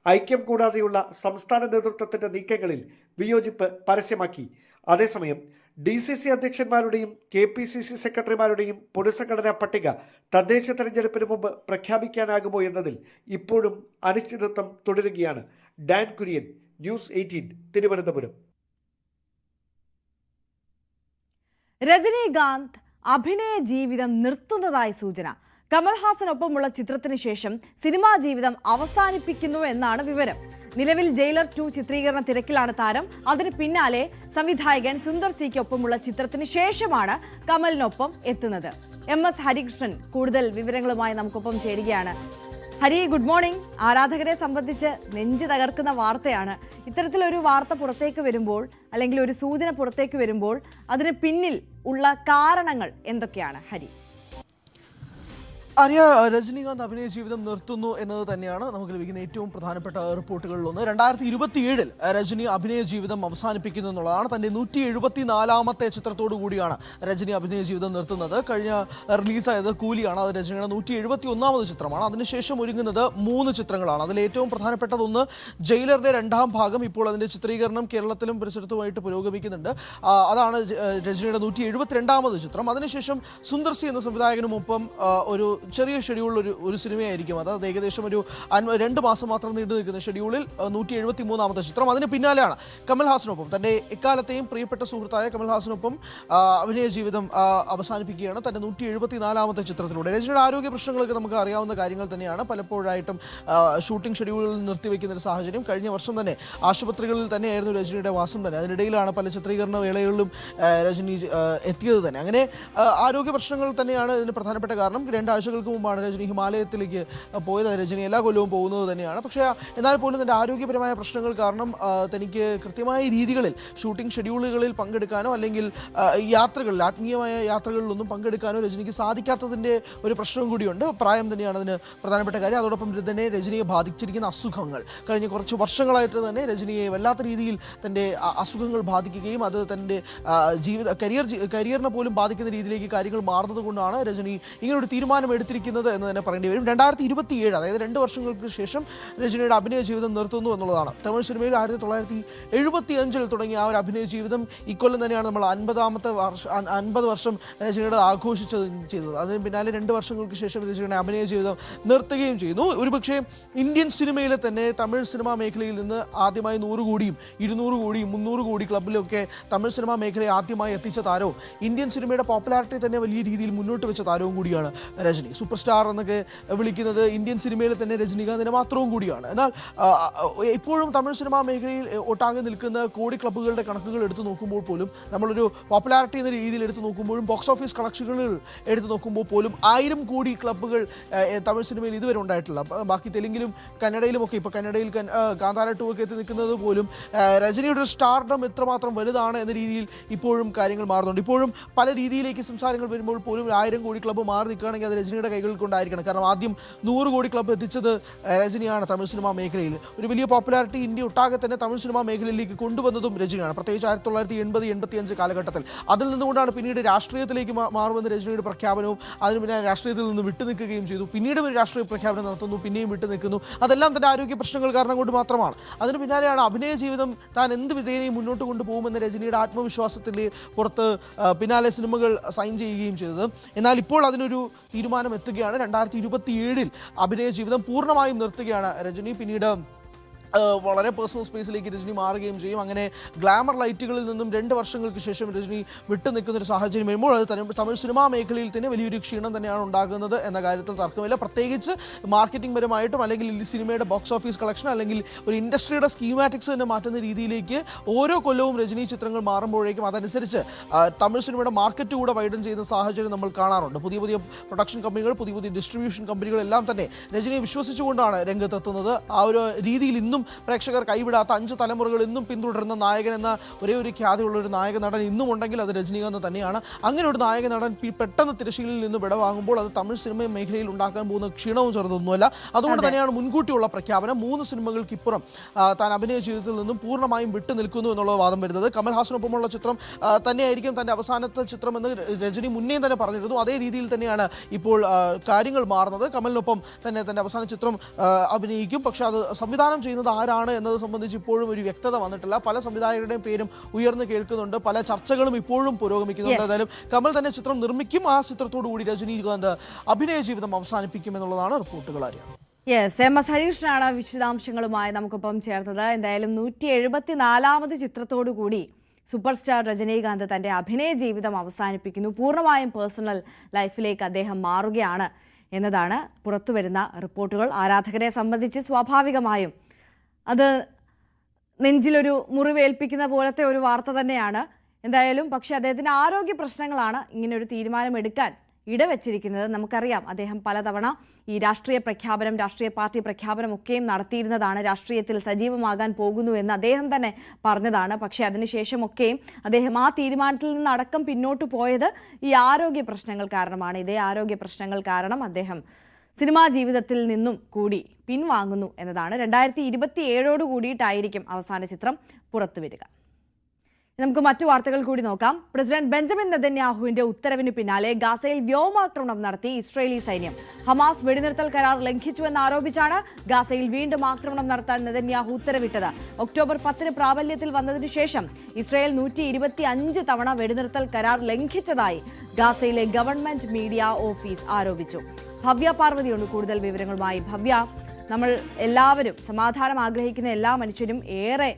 ഐക്യം കൂടാതെയുള്ള സംസ്ഥാന നേതൃത്വത്തിന്റെ നീക്കങ്ങളിൽ വിയോജിപ്പ് പരസ്യമാക്കി. അതേസമയം DCC അധ്യക്ഷന്മാരുടെയും KPCC സെക്രട്ടറിമാരുടെയും പുനഃസംഘടനാ പട്ടിക തദ്ദേശ തെരഞ്ഞെടുപ്പിന് മുമ്പ് പ്രഖ്യാപിക്കാനാകുമോ എന്നതിൽ ഇപ്പോഴും അനിശ്ചിതത്വം തുടരുകയാണ്. Dan Kurian, news 18, Thiruvananthapuram. രജനീകാന്ത് അഭിനയ ജീവിതം നിർത്തുന്നതായി സൂചന. കമൽഹാസനൊപ്പമുള്ള ചിത്രത്തിന് ശേഷം സിനിമാ ജീവിതം അവസാനിപ്പിക്കുന്നു എന്നാണ് വിവരം. നിലവിൽ ജയിലർ 2 ചിത്രീകരണ തിരക്കിലാണ് താരം. അതിന് പിന്നാലെ സംവിധായകൻ സുന്ദർ സിക്കൊപ്പമുള്ള ചിത്രത്തിന് ശേഷമാണ് കമലിനൊപ്പം എത്തുന്നത്. MS ഹരികൃഷ്ണൻ കൂടുതൽ വിവരങ്ങളുമായി നമുക്കൊപ്പം ചേരുകയാണ്. Hari, good morning. ആരാധകരെ സംബന്ധിച്ച് നെഞ്ച് തകർക്കുന്ന വാർത്തയാണ്. ഇത്തരത്തിലൊരു വാർത്ത പുറത്തേക്ക് വരുമ്പോൾ, അല്ലെങ്കിൽ ഒരു സൂചന പുറത്തേക്ക് വരുമ്പോൾ അതിന് പിന്നിൽ ഉള്ള കാരണങ്ങൾ എന്തൊക്കെയാണ് ഹരി? ആര്യ, രജനീകാന്ത് അഭിനയ ജീവിതം നിർത്തുന്നു എന്നത് തന്നെയാണ് നമുക്ക് ലഭിക്കുന്ന ഏറ്റവും പ്രധാനപ്പെട്ട റിപ്പോർട്ടുകളിലൊന്ന്. 2027 രജനി അഭിനയ ജീവിതം അവസാനിപ്പിക്കുന്നു എന്നുള്ളതാണ്. തൻ്റെ 174ാമത്തെ ചിത്രത്തോടു കൂടിയാണ് രജനി അഭിനയ ജീവിതം നിർത്തുന്നത്. കഴിഞ്ഞ റിലീസായത് കൂലിയാണ്. അത് രജനിയുടെ 171ാമത് ചിത്രമാണ്. അതിനുശേഷം ഒരുങ്ങുന്നത് 3 ചിത്രങ്ങളാണ്. അതിൽ ഏറ്റവും പ്രധാനപ്പെട്ടതൊന്ന് ജയിലറിൻ്റെ 2ാം ഭാഗം. ഇപ്പോൾ അതിൻ്റെ ചിത്രീകരണം കേരളത്തിലും പരിസരത്തുമായിട്ട് പുരോഗമിക്കുന്നുണ്ട്. അതാണ് രജനിയുടെ 172ാമത് ചിത്രം. അതിനുശേഷം സുന്ദർ സി എന്ന സംവിധായകനുമൊപ്പം ഒരു ചെറിയ ഷെഡ്യൂളിൽ ഒരു സിനിമയായിരിക്കും. അത് ഏകദേശം ഒരു 2 മാസം മാത്രം നീണ്ടു നിൽക്കുന്ന ഷെഡ്യൂളിൽ 173ാമത്തെ ചിത്രം. അതിന് പിന്നാലെയാണ് കമൽഹാസനൊപ്പം, തൻ്റെ എക്കാലത്തെയും പ്രിയപ്പെട്ട സുഹൃത്തായ കമൽഹാസനൊപ്പം അഭിനയ ജീവിതം അവസാനിപ്പിക്കുകയാണ് തൻ്റെ 174ാമത്തെ ചിത്രത്തിലൂടെ. രജനിയുടെ ആരോഗ്യ പ്രശ്നങ്ങളൊക്കെ നമുക്ക് അറിയാവുന്ന കാര്യങ്ങൾ തന്നെയാണ്. പലപ്പോഴായിട്ടും ഷൂട്ടിംഗ് ഷെഡ്യൂളിൽ നിർത്തിവെക്കുന്ന ഒരു സാഹചര്യം. കഴിഞ്ഞ വർഷം തന്നെ ആശുപത്രികളിൽ തന്നെയായിരുന്നു രജനിയുടെ വാസം തന്നെ. അതിനിടയിലാണ് പല ചിത്രീകരണ വേളകളിലും രജനി എത്തിയത് തന്നെ. അങ്ങനെ ആരോഗ്യ പ്രശ്നങ്ങൾ തന്നെയാണ് ഇതിന് പ്രധാനപ്പെട്ട കാരണം. 2 ആഴ്ചകൾക്ക് മുമ്പാണ് രജനി ഹിമാലയത്തിലേക്ക് പോയത്. രജനി എല്ലാ കൊല്ലവും പോകുന്നത് തന്നെയാണ്. പക്ഷേ എന്നാൽ പോലും തൻ്റെ ആരോഗ്യപരമായ പ്രശ്നങ്ങൾ കാരണം തനിക്ക് കൃത്യമായ രീതികളിൽ ഷൂട്ടിംഗ് ഷെഡ്യൂളുകളിൽ പങ്കെടുക്കാനോ അല്ലെങ്കിൽ യാത്രകളിൽ, ആത്മീയമായ യാത്രകളിലൊന്നും പങ്കെടുക്കാനോ രജനിക്ക് സാധിക്കാത്തതിൻ്റെ ഒരു പ്രശ്നം കൂടിയുണ്ട്. പ്രായം തന്നെയാണ് അതിന് പ്രധാനപ്പെട്ട കാര്യം. അതോടൊപ്പം തന്നെ രജനിയെ ബാധിച്ചിരിക്കുന്ന അസുഖങ്ങൾ കഴിഞ്ഞ കുറച്ച് വർഷങ്ങളായിട്ട് തന്നെ രജനിയെ വല്ലാത്ത രീതിയിൽ തൻ്റെ അസുഖങ്ങൾ ബാധിക്കുകയും അത് തൻ്റെ കരിയറിനെ പോലും ബാധിക്കുന്ന രീതിയിലേക്ക് കാര്യങ്ങൾ മാറുന്നത് കൊണ്ടാണ് രജനി ഇങ്ങനൊരു തീരുമാനം എടുത്തിരിക്കുന്നത് എന്ന് തന്നെ പറയേണ്ടി വരും. 2027, അതായത് 2 വർഷങ്ങൾക്ക് ശേഷം രജനിയുടെ അഭിനയ ജീവിതം നിർത്തുന്നു എന്നുള്ളതാണ്. തമിഴ് സിനിമയിൽ 1975 തുടങ്ങിയ ആ ഒരു അഭിനയ ജീവിതം ഇക്കൊല്ലം തന്നെയാണ് നമ്മൾ 50 വർഷം രജനിയുടെ ചെയ്തത്. അതിന് പിന്നാലെ 2 വർഷങ്ങൾക്ക് ശേഷം രജനിയുടെ അഭിനയ ജീവിതം നിർത്തുകയും ചെയ്യുന്നു. ഒരുപക്ഷെ ഇന്ത്യൻ സിനിമയിലെ തന്നെ തമിഴ് സിനിമാ മേഖലയിൽ നിന്ന് ആദ്യമായി 100 കോടിയും 200 കോടിയും 300 കോടി ക്ലബിലൊക്കെ തമിഴ് സിനിമാ മേഖലയെ ആദ്യമായി എത്തിച്ച താരവും ഇന്ത്യൻ സിനിമയുടെ പോപ്പുലാരിറ്റി തന്നെ വലിയ രീതിയിൽ മുന്നോട്ട് വെച്ച താരവും കൂടിയാണ് രജനി. സൂപ്പർ സ്റ്റാർ എന്നൊക്കെ വിളിക്കുന്നത് ഇന്ത്യൻ സിനിമയിൽ തന്നെ രജനീകാന്തിനെ മാത്രവും കൂടിയാണ്. എന്നാൽ ഇപ്പോഴും തമിഴ് സിനിമാ മേഖലയിൽ ഒട്ടാകെ നിൽക്കുന്ന കോടി ക്ലബ്ബുകളുടെ കണക്കുകൾ എടുത്തു നോക്കുമ്പോൾ പോലും, നമ്മളൊരു പോപ്പുലാരിറ്റി എന്ന രീതിയിൽ എടുത്തു നോക്കുമ്പോഴും ബോക്സ് ഓഫീസ് കളക്ഷനുകൾ എടുത്തു നോക്കുമ്പോൾ പോലും 1000 കോടി ക്ലബ്ബുകൾ തമിഴ് സിനിമയിൽ ഇതുവരെ ഉണ്ടായിട്ടില്ല. ബാക്കി തെലുങ്കിലും കന്നഡയിലും ഒക്കെ, ഇപ്പോൾ കന്നഡയിൽ കാന്താര 2 ഒക്കെ എത്തി നിൽക്കുന്നത് പോലും രജനിയുടെ സ്റ്റാർഡം എത്രമാത്രം വലുതാണ് എന്ന രീതിയിൽ ഇപ്പോഴും കാര്യങ്ങൾ മാറുന്നുണ്ട്. ഇപ്പോഴും പല രീതിയിലേക്ക് സംസാരങ്ങൾ വരുമ്പോൾ പോലും 1000 കോടി ക്ലബ്ബ് മാറി നിൽക്കുകയാണെങ്കിൽ അത് രജനിയുടെ കൈകളിൽ കൊണ്ടായിരിക്കണം. കാരണം ആദ്യം 100 കോടി ക്ലബ്ബ് എത്തിച്ചത് രജനിയാണ് തമിഴ് സിനിമാ മേഖലയിൽ. ഒരു വലിയ പോപ്പുലാരിറ്റി ഇന്ത്യ ഒട്ടാകെ തന്നെ തമിഴ് സിനിമാ മേഖലയിലേക്ക് കൊണ്ടുവന്നതും രജനിയാണ്. പ്രത്യേകിച്ച് 1980-85 കാലഘട്ടത്തിൽ. അതിൽ നിന്നുകൊണ്ടാണ് പിന്നീട് രാഷ്ട്രീയത്തിലേക്ക് മാറുമെന്ന് രജനിയുടെ പ്രഖ്യാപനവും അതിന് പിന്നെ രാഷ്ട്രീയത്തിൽ നിന്ന് വിട്ടുനിൽക്കുകയും ചെയ്തു. പിന്നീട് ഒരു രാഷ്ട്രീയ പ്രഖ്യാപനം നടത്തുന്നു, പിന്നെയും വിട്ടുനിൽക്കുന്നു. അതെല്ലാം തൻ്റെ ആരോഗ്യ പ്രശ്നങ്ങൾ കാരണം കൊണ്ട് മാത്രമാണ്. അതിന് പിന്നാലെയാണ് അഭിനയ ജീവിതം താൻ എന്ത് വിധേനയും മുന്നോട്ട് കൊണ്ടുപോകുമെന്ന് രജനിയുടെ ആത്മവിശ്വാസത്തിൽ പുറത്ത് പിന്നാലെ സിനിമകൾ സൈൻ ചെയ്യുകയും ചെയ്തത്. എന്നാൽ ഇപ്പോൾ അതിനൊരു തീരുമാനം എത്തുകയാണ്. 2027 അഭിനയ ജീവിതം പൂർണ്ണമായും നിർത്തുകയാണ് രജനി. പിന്നീട് വളരെ പേഴ്സണൽ സ്പേസിലേക്ക് രജനി മാറുകയും ചെയ്യും. അങ്ങനെ ഗ്ലാമർ ലൈറ്റുകളിൽ നിന്നും 2 വർഷങ്ങൾക്ക് ശേഷം രജനി വിട്ടുനിൽക്കുന്നൊരു സാഹചര്യം വരുമ്പോൾ അത് തമിഴ് സിനിമാ മേഖലയിൽ തന്നെ വലിയൊരു ക്ഷീണം തന്നെയാണ് ഉണ്ടാകുന്നത് എന്ന കാര്യത്തിൽ തർക്കമില്ല. പ്രത്യേകിച്ച് മാർക്കറ്റിംഗ് പരമായിട്ടും അല്ലെങ്കിൽ ഈ സിനിമയുടെ ബോക്സ് ഓഫീസ് കളക്ഷൻ അല്ലെങ്കിൽ ഒരു ഇൻഡസ്ട്രിയുടെ സ്കീമാറ്റിക്സ് തന്നെ മാറ്റുന്ന രീതിയിലേക്ക് ഓരോ കൊല്ലവും രജനി ചിത്രങ്ങൾ മാറുമ്പോഴേക്കും അതനുസരിച്ച് തമിഴ് സിനിമയുടെ മാർക്കറ്റ് കൂടെ വൈഡൻ ചെയ്യുന്ന സാഹചര്യം നമ്മൾ കാണാറുണ്ട്. പുതിയ പ്രൊഡക്ഷൻ കമ്പനികൾ, പുതിയ ഡിസ്ട്രിബ്യൂഷൻ കമ്പനികളെല്ലാം തന്നെ രജനിയെ വിശ്വസിച്ചുകൊണ്ടാണ് രംഗത്തെത്തുന്നത്. ആ ഒരു രീതിയിൽ ഇന്നും ഇന്നും പ്രേക്ഷകർ കൈവിടാത്ത 5 തലമുറകൾ ഇന്നും പിന്തുടരുന്ന നായകൻ എന്ന ഒരേ ഒരു ഖ്യാതിയുള്ള ഒരു നായക നടൻ ഇന്നും ഉണ്ടെങ്കിൽ അത് രജനീകാന്ത് തന്നെയാണ്. അങ്ങനെ ഒരു നായക നടൻ പെട്ടെന്ന് തിരശ്ശീലയിൽ നിന്ന് വിടവാങ്ങുമ്പോൾ അത് തമിഴ് സിനിമ മേഖലയിൽ ഉണ്ടാക്കാൻ പോകുന്ന ക്ഷീണവും ചെറുതൊന്നുമല്ല. അതുകൊണ്ട് തന്നെയാണ് മുൻകൂട്ടിയുള്ള പ്രഖ്യാപനം. 3 സിനിമകൾക്കിപ്പുറം താൻ അഭിനയ ജീവിതത്തിൽ നിന്നും പൂർണ്ണമായും വിട്ടു നിൽക്കുന്നു എന്നുള്ള വാദം വരുന്നത്. കമൽഹാസനൊപ്പമുള്ള ചിത്രം തന്നെയായിരിക്കും തന്റെ അവസാനത്തെ ചിത്രം എന്ന് രജനി മുന്നേ തന്നെ പറഞ്ഞിരുന്നു. അതേ രീതിയിൽ തന്നെയാണ് ഇപ്പോൾ കാര്യങ്ങൾ മാറുന്നത്. കമലിനൊപ്പം തന്നെ തന്റെ അവസാന ചിത്രം അഭിനയിക്കും. പക്ഷെ അത് സംവിധാനം ചെയ്യുന്നത് ആരാണ് എന്നത് സംബന്ധിച്ച് ഇപ്പോഴും ഒരു വ്യക്തത വന്നിട്ടില്ല. പല സംവിധായകരുടെയും പേരും ഉയർന്നു കേൾക്കുന്നുണ്ട്. പല ചർച്ചകളും ഇപ്പോഴും പുരോഗമിക്കുന്നുണ്ട്. ഏതായാലും കമൽ തന്നെ ചിത്രം നിർമ്മിക്കും. ആ ചിത്രത്തോടു കൂടി രജനീകാന്ത് അഭിനയ ജീവിതം അവസാനിപ്പിക്കും എന്നുള്ളതാണ് റിപ്പോർട്ടുകൾ അറിയാം. MS ഹരീഷിനാണ് വിശദാംശങ്ങളുമായി നമുക്കൊപ്പം ചേർത്തത്. എന്തായാലും 174ാമത് ചിത്രത്തോടു കൂടി സൂപ്പർ സ്റ്റാർ രജനീകാന്ത് തന്റെ അഭിനയ ജീവിതം അവസാനിപ്പിക്കുന്നു. പൂർണ്ണമായും പേഴ്സണൽ ലൈഫിലേക്ക് അദ്ദേഹം മാറുകയാണ് എന്നതാണ് പുറത്തുവരുന്ന റിപ്പോർട്ടുകൾ. ആരാധകരെ സംബന്ധിച്ച് സ്വാഭാവികമായും അത് നെഞ്ചിലൊരു മുറിവേൽപ്പിക്കുന്ന പോലത്തെ ഒരു വാർത്ത തന്നെയാണ്. എന്തായാലും പക്ഷേ അദ്ദേഹത്തിന് ആരോഗ്യ പ്രശ്നങ്ങളാണ് ഇങ്ങനെയൊരു തീരുമാനമെടുക്കാൻ ഇടവെച്ചിരിക്കുന്നത്. നമുക്കറിയാം അദ്ദേഹം പലതവണ ഈ രാഷ്ട്രീയ പ്രഖ്യാപനം, രാഷ്ട്രീയ പാർട്ടി പ്രഖ്യാപനം ഒക്കെയും നടത്തിയിരുന്നതാണ്. രാഷ്ട്രീയത്തിൽ സജീവമാകാൻ പോകുന്നു എന്ന് അദ്ദേഹം തന്നെ പറഞ്ഞതാണ്. പക്ഷേ അതിനുശേഷമൊക്കെയും അദ്ദേഹം ആ തീരുമാനത്തിൽ നിന്നടക്കം പിന്നോട്ട് പോയത് ഈ ആരോഗ്യ പ്രശ്നങ്ങൾ കാരണമാണ്. ഇതേ ആരോഗ്യ പ്രശ്നങ്ങൾ കാരണം അദ്ദേഹം സിനിമാ ജീവിതത്തിൽ നിന്നും കൂടി പിൻവാങ്ങുന്നു എന്നതാണ്. 2027 കൂടിയിട്ടായിരിക്കും അവസാന ചിത്രം പുറത്തുവരിക. നമുക്ക് മറ്റു വാർത്തകൾ കൂടി നോക്കാം. പ്രസിഡന്റ് ബെഞ്ചമിൻ നെതന്യാഹുവിന്റെ ഉത്തരവിന് പിന്നാലെ ഗാസയിൽ വ്യോമാക്രമണം നടത്തി ഇസ്രയേലി സൈന്യം. ഹമാസ് വെടിനിർത്തൽ കരാർ ലംഘിച്ചുവെന്ന് ആരോപിച്ചാണ് ഗാസയിൽ വീണ്ടും ആക്രമണം നടത്താൻ നെതന്യാഹു ഉത്തരവിട്ടത്. ഒക്ടോബർ 10 പ്രാബല്യത്തിൽ വന്നതിനു ശേഷം ഇസ്രയേൽ 125 തവണ വെടിനിർത്തൽ കരാർ ലംഘിച്ചതായി ഗാസയിലെ ഗവൺമെന്റ് മീഡിയ ഓഫീസ് ആരോപിച്ചു. ഭവ്യ പാർവതിയുണ്ട് കൂടുതൽ വിവരങ്ങളുമായി. ഭവ്യ, നമ്മൾ എല്ലാവരും സമാധാനം ആഗ്രഹിക്കുന്ന എല്ലാ മനുഷ്യരും ഏറെ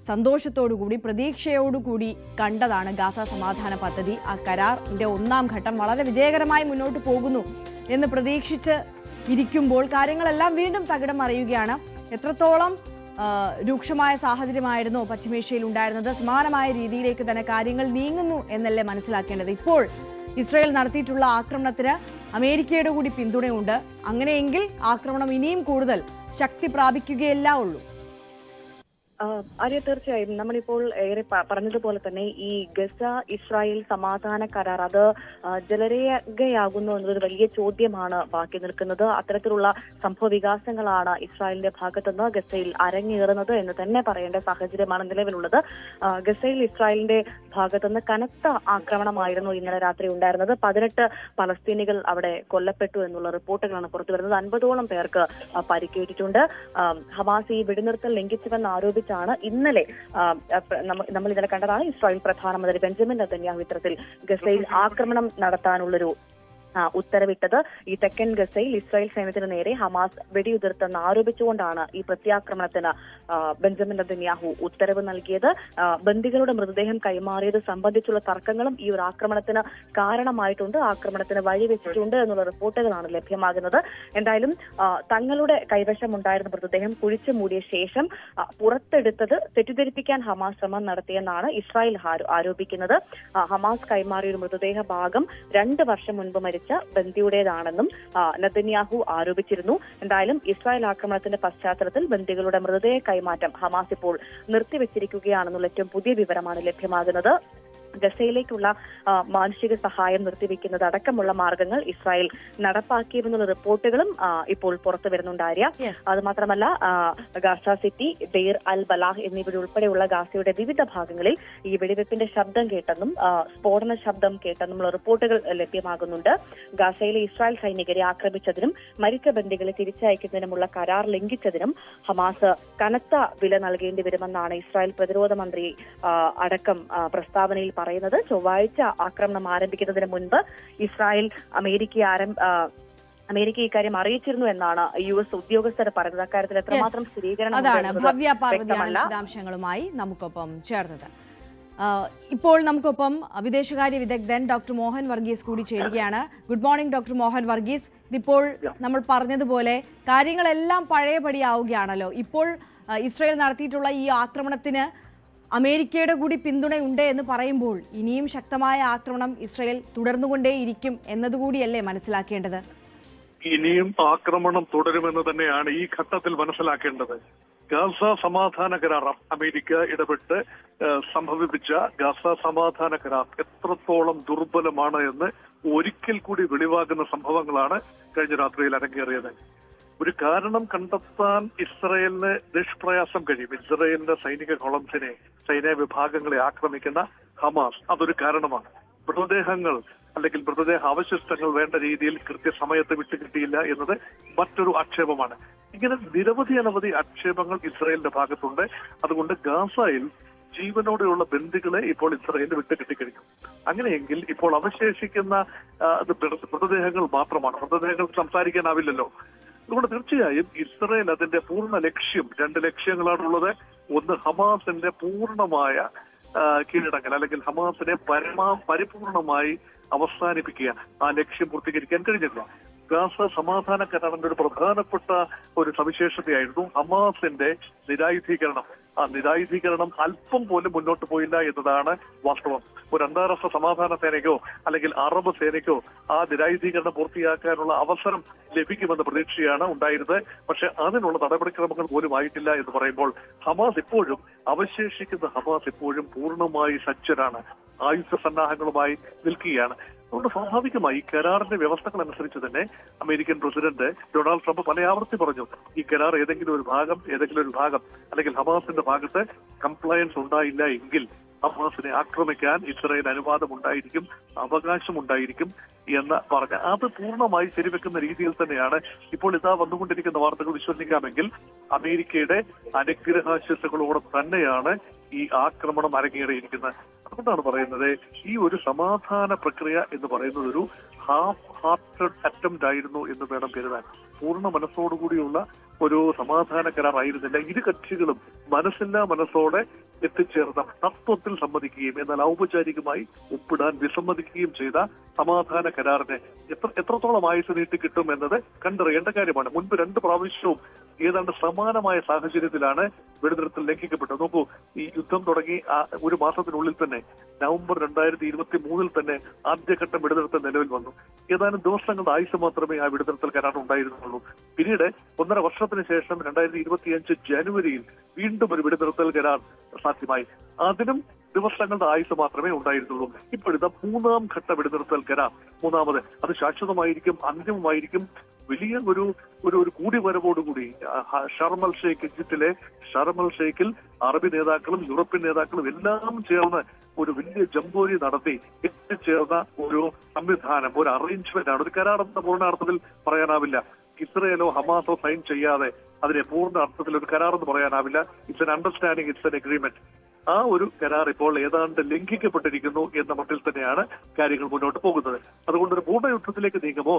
സന്തോഷത്തോടുകൂടി പ്രതീക്ഷയോടുകൂടി കണ്ടതാണ് ഗാസ സമാധാന പദ്ധതി. ആ കരാറിന്റെ 1ാം ഘട്ടം വളരെ വിജയകരമായി മുന്നോട്ട് പോകുന്നു എന്ന് പ്രതീക്ഷിച്ച് ഇരിക്കുമ്പോൾ കാര്യങ്ങളെല്ലാം വീണ്ടും തകിടം മറിയുകയാണ്. എത്രത്തോളം രൂക്ഷമായ സാഹചര്യമായിരുന്നു പശ്ചിമേഷ്യയിൽ ഉണ്ടായിരുന്നത്? സമാനമായ രീതിയിലേക്ക് തന്നെ കാര്യങ്ങൾ നീങ്ങുന്നു എന്നല്ലേ മനസ്സിലാക്കേണ്ടത്. ഇപ്പോൾ ഇസ്രായേൽ നടത്തിയിട്ടുള്ള ആക്രമണത്തിന് അമേരിക്കയുടെ കൂടി പിന്തുണയുണ്ട്. അങ്ങനെയെങ്കിൽ ആക്രമണം ഇനിയും കൂടുതൽ ശക്തി പ്രാപിക്കുകയല്ല ഉള്ളൂ. ആര്യ, തീർച്ചയായും നമ്മളിപ്പോൾ ഏറെ പറഞ്ഞതുപോലെ തന്നെ ഈ ഗസ ഇസ്രായേൽ സമാധാന കരാർ അത് ജലരേഖയാകുന്നു എന്നതൊരു വലിയ ചോദ്യമാണ് ബാക്കി നിൽക്കുന്നത്. അത്തരത്തിലുള്ള സംഭവ വികാസങ്ങളാണ് ഇസ്രായേലിന്റെ ഭാഗത്തുനിന്ന് ഗസയിൽ അരങ്ങേറുന്നത് എന്ന് തന്നെ പറയേണ്ട സാഹചര്യമാണ് നിലവിലുള്ളത്. ഗസയിൽ ഇസ്രായേലിന്റെ ഭാഗത്തുനിന്ന് കനത്ത ആക്രമണമായിരുന്നു ഇന്നലെ രാത്രി ഉണ്ടായിരുന്നത്. 18 പലസ്തീനികൾ അവിടെ കൊല്ലപ്പെട്ടു എന്നുള്ള റിപ്പോർട്ടുകളാണ് പുറത്തു വരുന്നത്. 50ഓളം പേർക്ക് പരിക്കേറ്റിട്ടുണ്ട്. ഹമാസ് ഈ വെടിനിർത്തൽ ലംഘിച്ചുവെന്ന് ആരോപിച്ച് ഇന്നലെ നമ്മൾ ഇന്നലെ കണ്ടതാണ് ഇസ്രായേൽ പ്രധാനമന്ത്രി ബെഞ്ചമിൻ നെതന്യാഹു ഇത്തരത്തിൽ ഗസയിൽ ആക്രമണം നടത്താനുള്ളൊരു ഉത്തരവിട്ടത്. ഈ തെക്കൻ ഗസയിൽ ഇസ്രായേൽ സൈന്യത്തിന് നേരെ ഹമാസ് വെടിയുതിർത്തെന്ന് ആരോപിച്ചുകൊണ്ടാണ് ഈ പ്രത്യാക്രമണത്തിന് ബെഞ്ചമിൻ നെതന്യാഹു ഉത്തരവ് നൽകിയത്. ബന്ദികളുടെ മൃതദേഹം കൈമാറിയത് സംബന്ധിച്ചുള്ള തർക്കങ്ങളും ഈ ഒരു ആക്രമണത്തിന് കാരണമായിട്ടുണ്ട്, ആക്രമണത്തിന് വഴിവെച്ചിട്ടുണ്ട് എന്നുള്ള റിപ്പോർട്ടുകളാണ് ലഭ്യമാകുന്നത്. എന്തായാലും തങ്ങളുടെ കൈവശമുണ്ടായിരുന്ന മൃതദേഹം കുഴിച്ചു മൂടിയ ശേഷം പുറത്തെടുത്തത് തെറ്റിദ്ധരിപ്പിക്കാൻ ഹമാസ് ശ്രമം നടത്തിയെന്നാണ് ഇസ്രായേൽ ആരോപിക്കുന്നത്. ഹമാസ് കൈമാറിയ ഒരു മൃതദേഹ ഭാഗം 2 വർഷം മുൻപ് മരിച്ച ബന്ദിയുടേതാണെന്നും നെതന്യാഹു ആരോപിച്ചിരുന്നു. എന്തായാലും ഇസ്രായേൽ ആക്രമണത്തിന്റെ പശ്ചാത്തലത്തിൽ ബന്ദികളുടെ മൃതദേഹ കൈമാറ്റം ഹമാസ് ഇപ്പോൾ നിർത്തിവെച്ചിരിക്കുകയാണെന്നുള്ള ഏറ്റവും പുതിയ വിവരമാണ് ലഭ്യമാകുന്നത്. ഗസയിലേക്കുള്ള മാനുഷിക സഹായം നിർത്തിവെക്കുന്നത് അടക്കമുള്ള മാർഗങ്ങൾ ഇസ്രായേൽ നടപ്പാക്കിയെന്നുള്ള റിപ്പോർട്ടുകളും ഇപ്പോൾ പുറത്തു വരുന്നുണ്ട് ആര്യ. അതുമാത്രമല്ല ഗാസ സിറ്റി, ഡെയർ അൽ ബലാഹ് എന്നിവയുൾപ്പെടെയുള്ള ഗാസയുടെ വിവിധ ഭാഗങ്ങളിൽ ഈ വെടിവെപ്പിന്റെ ശബ്ദം കേട്ടെന്നും സ്ഫോടന ശബ്ദം കേട്ടെന്നുമുള്ള റിപ്പോർട്ടുകൾ ലഭ്യമാകുന്നുണ്ട്. ഗാസയിലെ ഇസ്രായേൽ സൈനികരെ ആക്രമിച്ചതിനും മരിച്ച ബന്ദികളെ തിരിച്ചയക്കുന്നതിനുമുള്ള കരാർ ലംഘിച്ചതിനും ഹമാസ് കനത്ത വില നൽകേണ്ടി വരുമെന്നാണ് ഇസ്രായേൽ പ്രതിരോധ മന്ത്രി അടക്കം പ്രസ്താവനയിൽ പറയുന്നത്. ചൊവ്വാഴ്ച ആക്രമണം ആരംഭിക്കുന്നതിന് മുൻപ് ഇസ്രായേൽ അമേരിക്ക ഇക്കാര്യം അറിയിച്ചിരുന്നു എന്നാണ് US ഉദ്യോഗസ്ഥർ പറയുന്നത്. അക്കാര്യത്തിൽ എത്രമാത്രം സ്ഥിരീകരണം വിശദാംശങ്ങളുമായി നമുക്കൊപ്പം ചേർന്നത്. ഇപ്പോൾ നമുക്കൊപ്പം വിദേശകാര്യ വിദഗ്ധൻ ഡോക്ടർ മോഹൻ വർഗീസ് കൂടി ചേരുകയാണ്. Good morning doctor Mohan Varghese. ഇപ്പോൾ നമ്മൾ പറഞ്ഞതുപോലെ കാര്യങ്ങളെല്ലാം പഴയപടിയാവുകയാണല്ലോ. ഇപ്പോൾ ഇസ്രായേൽ നടത്തിയിട്ടുള്ള ഈ ആക്രമണത്തിന് അമേരിക്കയുടെ കൂടി പിന്തുണയുണ്ട് എന്ന് പറയുമ്പോൾ ഇനിയും ശക്തമായ ആക്രമണം ഇസ്രായേൽ തുടർന്നുകൊണ്ടേയിരിക്കും എന്നതുകൂടിയല്ലേ മനസ്സിലാക്കേണ്ടത്? ഇനിയും ആക്രമണം തുടരുമെന്ന് തന്നെയാണ് ഈ ഘട്ടത്തിൽ മനസ്സിലാക്കേണ്ടത്. ഗാസ സമാധാന കരാർ അമേരിക്ക ഇടപെട്ട് സംഭവിപ്പിച്ച ഗാസ സമാധാന കരാർ എത്രത്തോളം ദുർബലമാണ് എന്ന് ഒരിക്കൽ കൂടി വെളിവാകുന്ന സംഭവങ്ങളാണ് കഴിഞ്ഞ രാത്രിയിൽ അരങ്ങേറിയത്. ഒരു കാരണം കണ്ടെത്താൻ ഇസ്രയേലിന് നിഷ്പ്രയാസം കഴിയും. ഇസ്രയേലിന്റെ സൈനിക കോളംസിനെ, സൈനിക വിഭാഗങ്ങളെ ആക്രമിക്കുന്ന ഹമാസ് അതൊരു കാരണമാണ്. മൃതദേഹങ്ങൾ അല്ലെങ്കിൽ മൃതദേഹ അവശിഷ്ടങ്ങൾ വേണ്ട രീതിയിൽ കൃത്യസമയത്ത് വിട്ടുകിട്ടിയില്ല എന്നത് മറ്റൊരു ആക്ഷേപമാണ്. ഇങ്ങനെ നിരവധി ആക്ഷേപങ്ങൾ ഇസ്രയേലിന്റെ ഭാഗത്തുണ്ട്. അതുകൊണ്ട് ഗാസയിൽ ജീവനോടെയുള്ള ബന്ദികളെ ഇപ്പോൾ ഇസ്രയേലിന് വിട്ടുകിട്ടിക്കഴിഞ്ഞു. അങ്ങനെയെങ്കിൽ ഇപ്പോൾ അവശേഷിക്കുന്ന മൃതദേഹങ്ങൾ മാത്രമാണ്. മൃതദേഹങ്ങൾ സംസാരിക്കാനാവില്ലല്ലോ. അതുകൊണ്ട് തീർച്ചയായും ഇസ്രയേൽ അതിന്റെ പൂർണ്ണ ലക്ഷ്യം, 2 ലക്ഷ്യങ്ങളാണുള്ളത്. ഒന്ന്, ഹമാസിന്റെ പൂർണ്ണമായ കീഴടങ്ങൽ അല്ലെങ്കിൽ ഹമാസിനെ പരിപൂർണമായി അവസാനിപ്പിക്കുക. ആ ലക്ഷ്യം പൂർത്തീകരിക്കാൻ കഴിഞ്ഞില്ല. ഗാസ സമാധാന കരാറിന്റെ ഒരു പ്രധാനപ്പെട്ട ഒരു സവിശേഷതയായിരുന്നു ഹമാസിന്റെ നിരായുധീകരണം. ആ നിരായുധീകരണം അല്പം പോലും മുന്നോട്ട് പോയില്ല എന്നതാണ് വാസ്തവം. ഒരു അന്താരാഷ്ട്ര സമാധാന സേനയ്ക്കോ അല്ലെങ്കിൽ അറബ് സേനയ്ക്കോ ആ നിരായുധീകരണം പൂർത്തിയാക്കാനുള്ള അവസരം ലഭിക്കുമെന്ന പ്രതീക്ഷയാണ് ഉണ്ടായിരുന്നത്. പക്ഷെ അതിനുള്ള നടപടിക്രമങ്ങൾ പോലും ആയിട്ടില്ല എന്ന് പറയുമ്പോൾ അവശേഷിക്കുന്ന ഹമാസ് ഇപ്പോഴും പൂർണ്ണമായി സജ്ജരാണ്, ആയുധ സന്നാഹങ്ങളുമായി നിൽക്കുകയാണ്. അതുകൊണ്ട് സ്വാഭാവികമായി ഈ കരാറിന്റെ വ്യവസ്ഥകൾ അനുസരിച്ച് തന്നെ അമേരിക്കൻ പ്രസിഡന്റ് ഡൊണാൾഡ് ട്രംപ് പല ആവർത്തി പറഞ്ഞു, ഈ കരാർ ഏതെങ്കിലും ഒരു ഭാഗം അല്ലെങ്കിൽ ഹമാസിന്റെ ഭാഗത്ത് കംപ്ലയൻസ് ഉണ്ടായില്ല എങ്കിൽ ഹമാസിനെ ആക്രമിക്കാൻ ഇസ്രായേൽ അനുവാദമുണ്ടായിരിക്കും, അവകാശമുണ്ടായിരിക്കും എന്ന് പറഞ്ഞ അത് പൂർണ്ണമായി ശരിവെക്കുന്ന രീതിയിൽ തന്നെയാണ് ഇപ്പോൾ ഇതാ വന്നുകൊണ്ടിരിക്കുന്ന വാർത്തകൾ വിശ്വസിക്കാമെങ്കിൽ അമേരിക്കയുടെ അനുഗ്രഹാശിസുകളോടെ തന്നെയാണ് ഈ ആക്രമണം അരങ്ങേറിയിരിക്കുന്നത്. അതുകൊണ്ടാണ് പറയുന്നത് ഈ ഒരു സമാധാന പ്രക്രിയ എന്ന് പറയുന്നത് ഒരു ഹാഫ് ഹാർട്ടഡ് അറ്റംപ്റ്റ് ആയിരുന്നു എന്ന് വേണം കരുതാൻ. പൂർണ്ണ മനസ്സോടുകൂടിയുള്ള ഒരു സമാധാന കരാറായിരുന്നില്ല. ഇരു കക്ഷികളും മനസ്സില്ലാ മനസ്സോടെ എത്തിച്ചേർന്ന തത്വത്തിൽ സമ്മതിക്കുകയും എന്നാൽ ഔപചാരികമായി ഒപ്പിടാൻ വിസമ്മതിക്കുകയും ചെയ്ത സമാധാന കരാറിനെ എത്രത്തോളം ആയുസ് നീട്ടിക്കിട്ടും എന്നത് കണ്ടറിയേണ്ട കാര്യമാണ്. മുൻപ് 2 പ്രാവശ്യവും ഏതാണ്ട് സമാനമായ സാഹചര്യത്തിലാണ് വെടിനിർത്തൽ ലംഘിക്കപ്പെട്ടത്. നോക്കൂ, ഈ യുദ്ധം തുടങ്ങി ഒരു മാസത്തിനുള്ളിൽ തന്നെ നവംബർ 2023 തന്നെ ആദ്യഘട്ടം വെടിനിർത്തൽ നിലവിൽ വന്നു. ഏതാനും ദിവസങ്ങളുടെ ആയുസ് മാത്രമേ ആ വെടിനിർത്തൽ കരാർ ഉണ്ടായിരുന്നുള്ളൂ. പിന്നീട് 1.5 വർഷത്തിന് ശേഷം 2025 ജനുവരിയിൽ വീണ്ടും ഒരു വെടിനിർത്തൽ കരാർ സാധ്യമായി. അതിനും ദിവസങ്ങളുടെ ആയുസ് മാത്രമേ ഉണ്ടായിരുന്നുള്ളൂ. ഇപ്പോഴത്തെ 3ാം ഘട്ട വെടിനിർത്തൽ കരാർ, മൂന്നാമത്, അത് ശാശ്വതമായിരിക്കും, അന്തിമമായിരിക്കും. വലിയ ഒരു കൂടിവരവോടുകൂടി ഷർമൽ ഷെയ്ഖ്, ഈജിപ്തിലെ ഷർമൽ ഷെയ്ഖിൽ അറബി നേതാക്കളും യൂറോപ്യൻ നേതാക്കളും എല്ലാം ചേർന്ന് ഒരു വലിയ ജംബോരി നടത്തി എത്തിച്ചേർന്ന ഒരു സംവിധാനം, ഒരു അറേഞ്ച്മെന്റ് ആണ്. ഒരു കരാറെന്ന പൂർണ്ണാർത്ഥത്തിൽ പറയാനാവില്ല. ഇസ്രയേലോ ഹമാസോ സൈൻ ചെയ്യാതെ അതിനെ പൂർണ്ണ അർത്ഥത്തിൽ ഒരു കരാറെന്ന് പറയാനാവില്ല. It's an understanding, it's an agreement. ആ ഒരു കരാർ ഇപ്പോൾ ഏതാണ്ട് ലംഘിക്കപ്പെട്ടിരിക്കുന്നു എന്ന മട്ടിൽ തന്നെയാണ് കാര്യങ്ങൾ മുന്നോട്ട് പോകുന്നത്. അതുകൊണ്ട് ഒരു പൂർണ്ണ യുദ്ധത്തിലേക്ക് നീങ്ങുമോ,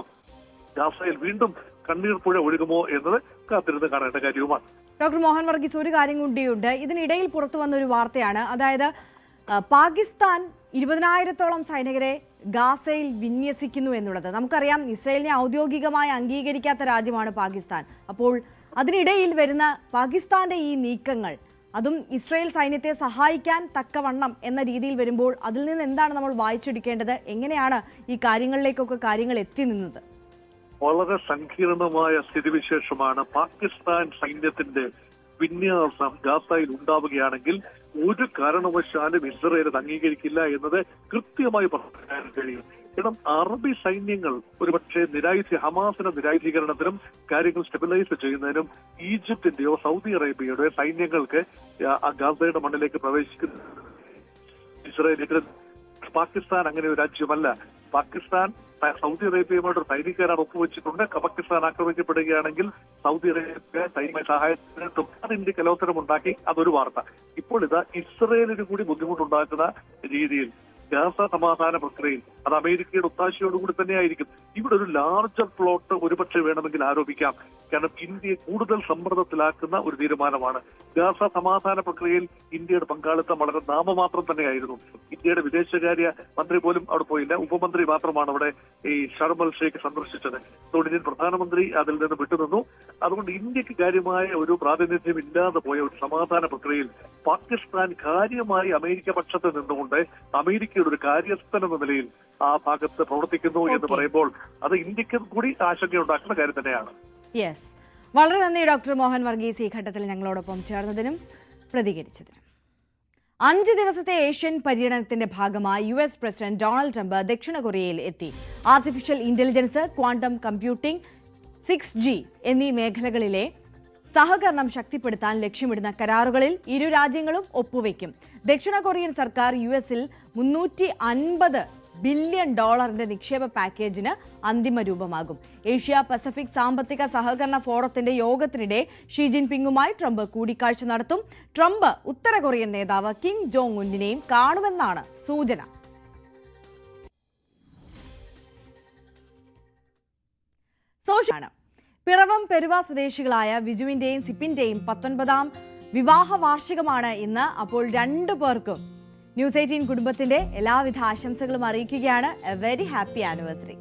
ഗാസയിൽ വീണ്ടും കണ്ണീർ പുഴ ഒഴുകുമോ എന്നത് കാത്തിരുന്ന് കാണേണ്ട കാര്യവുമാണ്. ഡോക്ടർ മോഹൻ വർഗീസ്, ഒരു കാര്യം കൂടിയുണ്ട്. ഇതിനിടയിൽ പുറത്തു വന്ന ഒരു വാർത്തയാണ്, അതായത് പാകിസ്ഥാൻ 20,000-ഓളം സൈനികരെ ഗാസയിൽ വിന്യസിക്കുന്നു എന്നുള്ളത്. നമുക്കറിയാം, ഇസ്രായേലിനെ ഔദ്യോഗികമായി അംഗീകരിക്കാത്ത രാജ്യമാണ് പാകിസ്ഥാൻ. അപ്പോൾ അതിനിടയിൽ വരുന്ന പാകിസ്ഥാന്റെ ഈ നീക്കങ്ങൾ, അതും ഇസ്രായേൽ സൈന്യത്തെ സഹായിക്കാൻ തക്കവണ്ണം എന്ന രീതിയിൽ വരുമ്പോൾ അതിൽ നിന്ന് എന്താണ് നമ്മൾ വായിച്ചെടുക്കേണ്ടത്? എങ്ങനെയാണ് ഈ കാര്യങ്ങളിലേക്കൊക്കെ കാര്യങ്ങൾ എത്തി നിന്നത്? വളരെ സങ്കീർണമായ സ്ഥിതിവിശേഷമാണ്. പാകിസ്ഥാൻ സൈന്യത്തിന്റെ വിന്യാസം ഗാസയിൽ ഉണ്ടാവുകയാണെങ്കിൽ ഒരു കാരണവശാലും ഇസ്രയേൽ അത് അംഗീകരിക്കില്ല എന്നത് കൃത്യമായി പറയാൻ കഴിയും. കാരണം അറബി സൈന്യങ്ങൾ ഒരുപക്ഷെ ഹമാസിന്റെ നിരായുധീകരണത്തിനും കാര്യങ്ങൾ സ്റ്റെബിലൈസ് ചെയ്യുന്നതിനും ഈജിപ്തിന്റെയോ സൗദി അറേബ്യയുടെയോ സൈന്യങ്ങൾക്ക് ഗാസയുടെ മണ്ണിലേക്ക് പ്രവേശിക്കുന്ന ഇസ്രയേലിന് പാകിസ്ഥാൻ അങ്ങനെ ഒരു രാജ്യമല്ല. പാകിസ്ഥാൻ സൗദി അറേബ്യയുമായിട്ട് സൈനിക കരാർ ഒപ്പുവെച്ചിട്ടുണ്ട്. പാകിസ്ഥാൻ ആക്രമിക്കപ്പെടുകയാണെങ്കിൽ സൗദി അറേബ്യ സൈനിക സഹായത്തിനെത്തും. അത് ഇന്ത്യക്ക് അലോസരമുണ്ടാക്കി. അതൊരു വാർത്ത. ഇപ്പോൾ ഇതാ ഇസ്രയേലിന് കൂടി ബുദ്ധിമുട്ടുണ്ടാക്കുന്ന രീതിയിൽ ഗാസ സമാധാന പ്രക്രിയയിൽ അത് അമേരിക്കയുടെ ഒത്താശയോടുകൂടി തന്നെയായിരിക്കും. ഇവിടെ ഒരു ലാർജർ പ്ലോട്ട് ഒരുപക്ഷെ വേണമെങ്കിൽ ആരോപിക്കാം. കാരണം ഇന്ത്യയെ കൂടുതൽ സമ്മർദ്ദത്തിലാക്കുന്ന ഒരു തീരുമാനമാണ്. ഗാസ സമാധാന പ്രക്രിയയിൽ ഇന്ത്യയുടെ പങ്കാളിത്തം വളരെ നാമമാത്രം തന്നെയായിരുന്നു. ഇന്ത്യയുടെ വിദേശകാര്യ മന്ത്രി പോലും അവിടെ പോയില്ല. ഉപമന്ത്രി മാത്രമാണ് അവിടെ ഈ ഷർമൽ ഷെയ്ഖ് സന്ദർശിച്ചത്. അതുകൊണ്ട് ഇന്ത്യൻ പ്രധാനമന്ത്രി അതിൽ നിന്ന് വിട്ടുനിന്നു. അതുകൊണ്ട് ഇന്ത്യക്ക് കാര്യമായ ഒരു പ്രാതിനിധ്യം ഇല്ലാതെ പോയ ഒരു സമാധാന പ്രക്രിയയിൽ പാകിസ്ഥാൻ കാര്യമായി അമേരിക്ക പക്ഷത്ത് നിന്നുകൊണ്ട് അമേരിക്കയുടെ ഒരു കാര്യസ്ഥൻ എന്ന നിലയിൽ ആ ഭാഗത്ത് പ്രവർത്തിക്കുന്നു എന്ന് പറയുമ്പോൾ അത് ഇന്ത്യക്ക് കൂടി ആശങ്കയുണ്ടാക്കുന്ന കാര്യം തന്നെയാണ്. യെസ്, വളരെ നന്ദി ഡോക്ടർ മോഹൻ വർഗീസ് ഈ ഘട്ടത്തിൽ ഞങ്ങളോടൊപ്പം ചേർന്നതിനും പ്രതികരിച്ചതിനും. 5 ദിവസത്തെ ഏഷ്യൻ പര്യടനത്തിന്റെ ഭാഗമായി US പ്രസിഡന്റ് ഡൊണാൾഡ് ട്രംപ് ദക്ഷിണ കൊറിയയിൽ എത്തി. Artificial intelligence, quantum computing, 6G എന്നീ മേഖലകളിലെ സഹകരണം ശക്തിപ്പെടുത്താൻ ലക്ഷ്യമിടുന്ന കരാറുകളിൽ ഇരു രാജ്യങ്ങളും ഒപ്പുവെക്കും. ദക്ഷിണ കൊറിയൻ സർക്കാർ US-ൽ $350 ബില്യൺ നിക്ഷേപ പാക്കേജിന് അന്തിമ രൂപമാകും. ഏഷ്യ പസഫിക് സാമ്പത്തിക സഹകരണ ഫോറത്തിന്റെ യോഗത്തിനിടെ ഷീ ജിൻപിങ്ങുമായി ട്രംപ് കൂടിക്കാഴ്ച നടത്തും. ട്രംപ് ഉത്തര കൊറിയൻ നേതാവ് കിം ജോങ് ഉന്നിനെയും കാണുമെന്നാണ് സൂചന. പിറവം പെരുവ സ്വദേശികളായ വിജുവിന്റെയും സിപ്പിന്റെയും 19ാം വിവാഹ വാർഷികമാണ് ഇന്ന്. അപ്പോൾ 2 പേർക്കും ന്യൂസ് 18 കുടുംബത്തിന്റെ എല്ലാവിധ ആശംസകളും അറിയിക്കുകയാണ്. A very happy anniversary.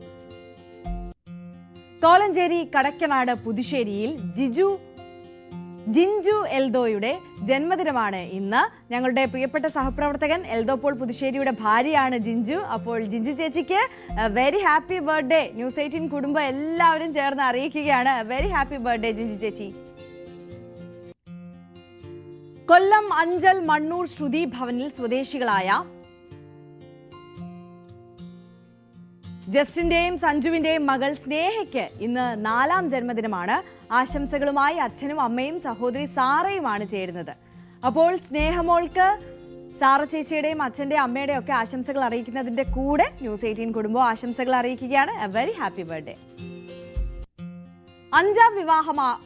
Kolenchery Kadakkanad പുതുശ്ശേരിയിൽ ജിഞ്ചു എൽദോയുടെ ജന്മദിനമാണ് ഇന്ന്. ഞങ്ങളുടെ പ്രിയപ്പെട്ട സഹപ്രവർത്തകൻ എൽദോ പോൾ പുതുശ്ശേരിയുടെ ഭാര്യയാണ് ജിഞ്ചു. അപ്പോൾ ജിഞ്ചു ചേച്ചിക്ക് വെരി ഹാപ്പി ബർത്ത്ഡേ ന്യൂസ് 18 കുടുംബം എല്ലാവരും ചേർന്ന് അറിയിക്കുകയാണ്. വെരി ഹാപ്പി ബർത്ത്ഡേ ജിഞ്ചു ചേച്ചി. കൊല്ലം അഞ്ചൽ മണ്ണൂർ ശ്രുതി ഭവനിൽ സ്വദേശികളായ ജസ്റ്റിന്റെയും സഞ്ജുവിന്റെയും മകൾ സ്നേഹയ്ക്ക് ഇന്ന് 4ാം ജന്മദിനമാണ്. ആശംസകളുമായി അച്ഛനും അമ്മയും സഹോദരി സാറയുമാണ് ചേരുന്നത്. അപ്പോൾ സ്നേഹമോൾക്ക് സാറ ചേച്ചിയുടെയും അച്ഛന്റെയും അമ്മയുടെയും ഒക്കെ ആശംസകൾ അറിയിക്കുന്നതിന്റെ കൂടെ ന്യൂസ് 18 കുടുംബം ആശംസകൾ അറിയിക്കുകയാണ്. A very happy birthday. 5ാം വിവാഹ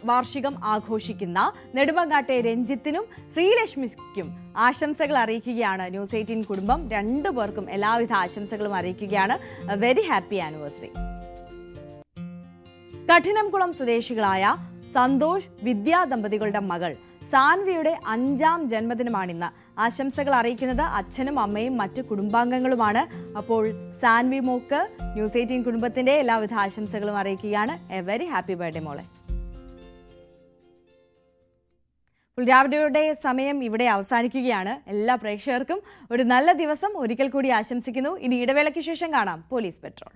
വാർഷികം ആഘോഷിക്കുന്ന നെടുമങ്ങാട്ടെ രഞ്ജിത്തിനും ശ്രീലക്ഷ്മിക്കും ആശംസകൾ അറിയിക്കുകയാണ് ന്യൂസ് 18 കുടുംബം. 2 പേർക്കും എല്ലാവിധ ആശംസകളും അറിയിക്കുകയാണ്. Very happy anniversary. കഠിനംകുളം സ്വദേശികളായ സന്തോഷ് വിദ്യാ ദമ്പതികളുടെ മകൾ സാൻവിയുടെ 5ാം ജന്മദിനമാണിന്ന്. ആശംസകൾ അറിയിക്കുന്നത് അച്ഛനും അമ്മയും മറ്റു കുടുംബാംഗങ്ങളുമാണ്. അപ്പോൾ സാൻവി മോക്ക് ന്യൂസ് 18 കുടുംബത്തിന്റെ എല്ലാവിധ ആശംസകളും അറിയിക്കുകയാണ്. എ വെരി ഹാപ്പി ബർത്ത്ഡേ മോളെ. രാവിലെയുടെ സമയം ഇവിടെ അവസാനിക്കുകയാണ്. എല്ലാ പ്രേക്ഷകർക്കും ഒരു നല്ല ദിവസം ഒരിക്കൽ കൂടി ആശംസിക്കുന്നു. ഇനി ഇടവേളയ്ക്ക് ശേഷം കാണാം പോലീസ് പെട്രോൾ.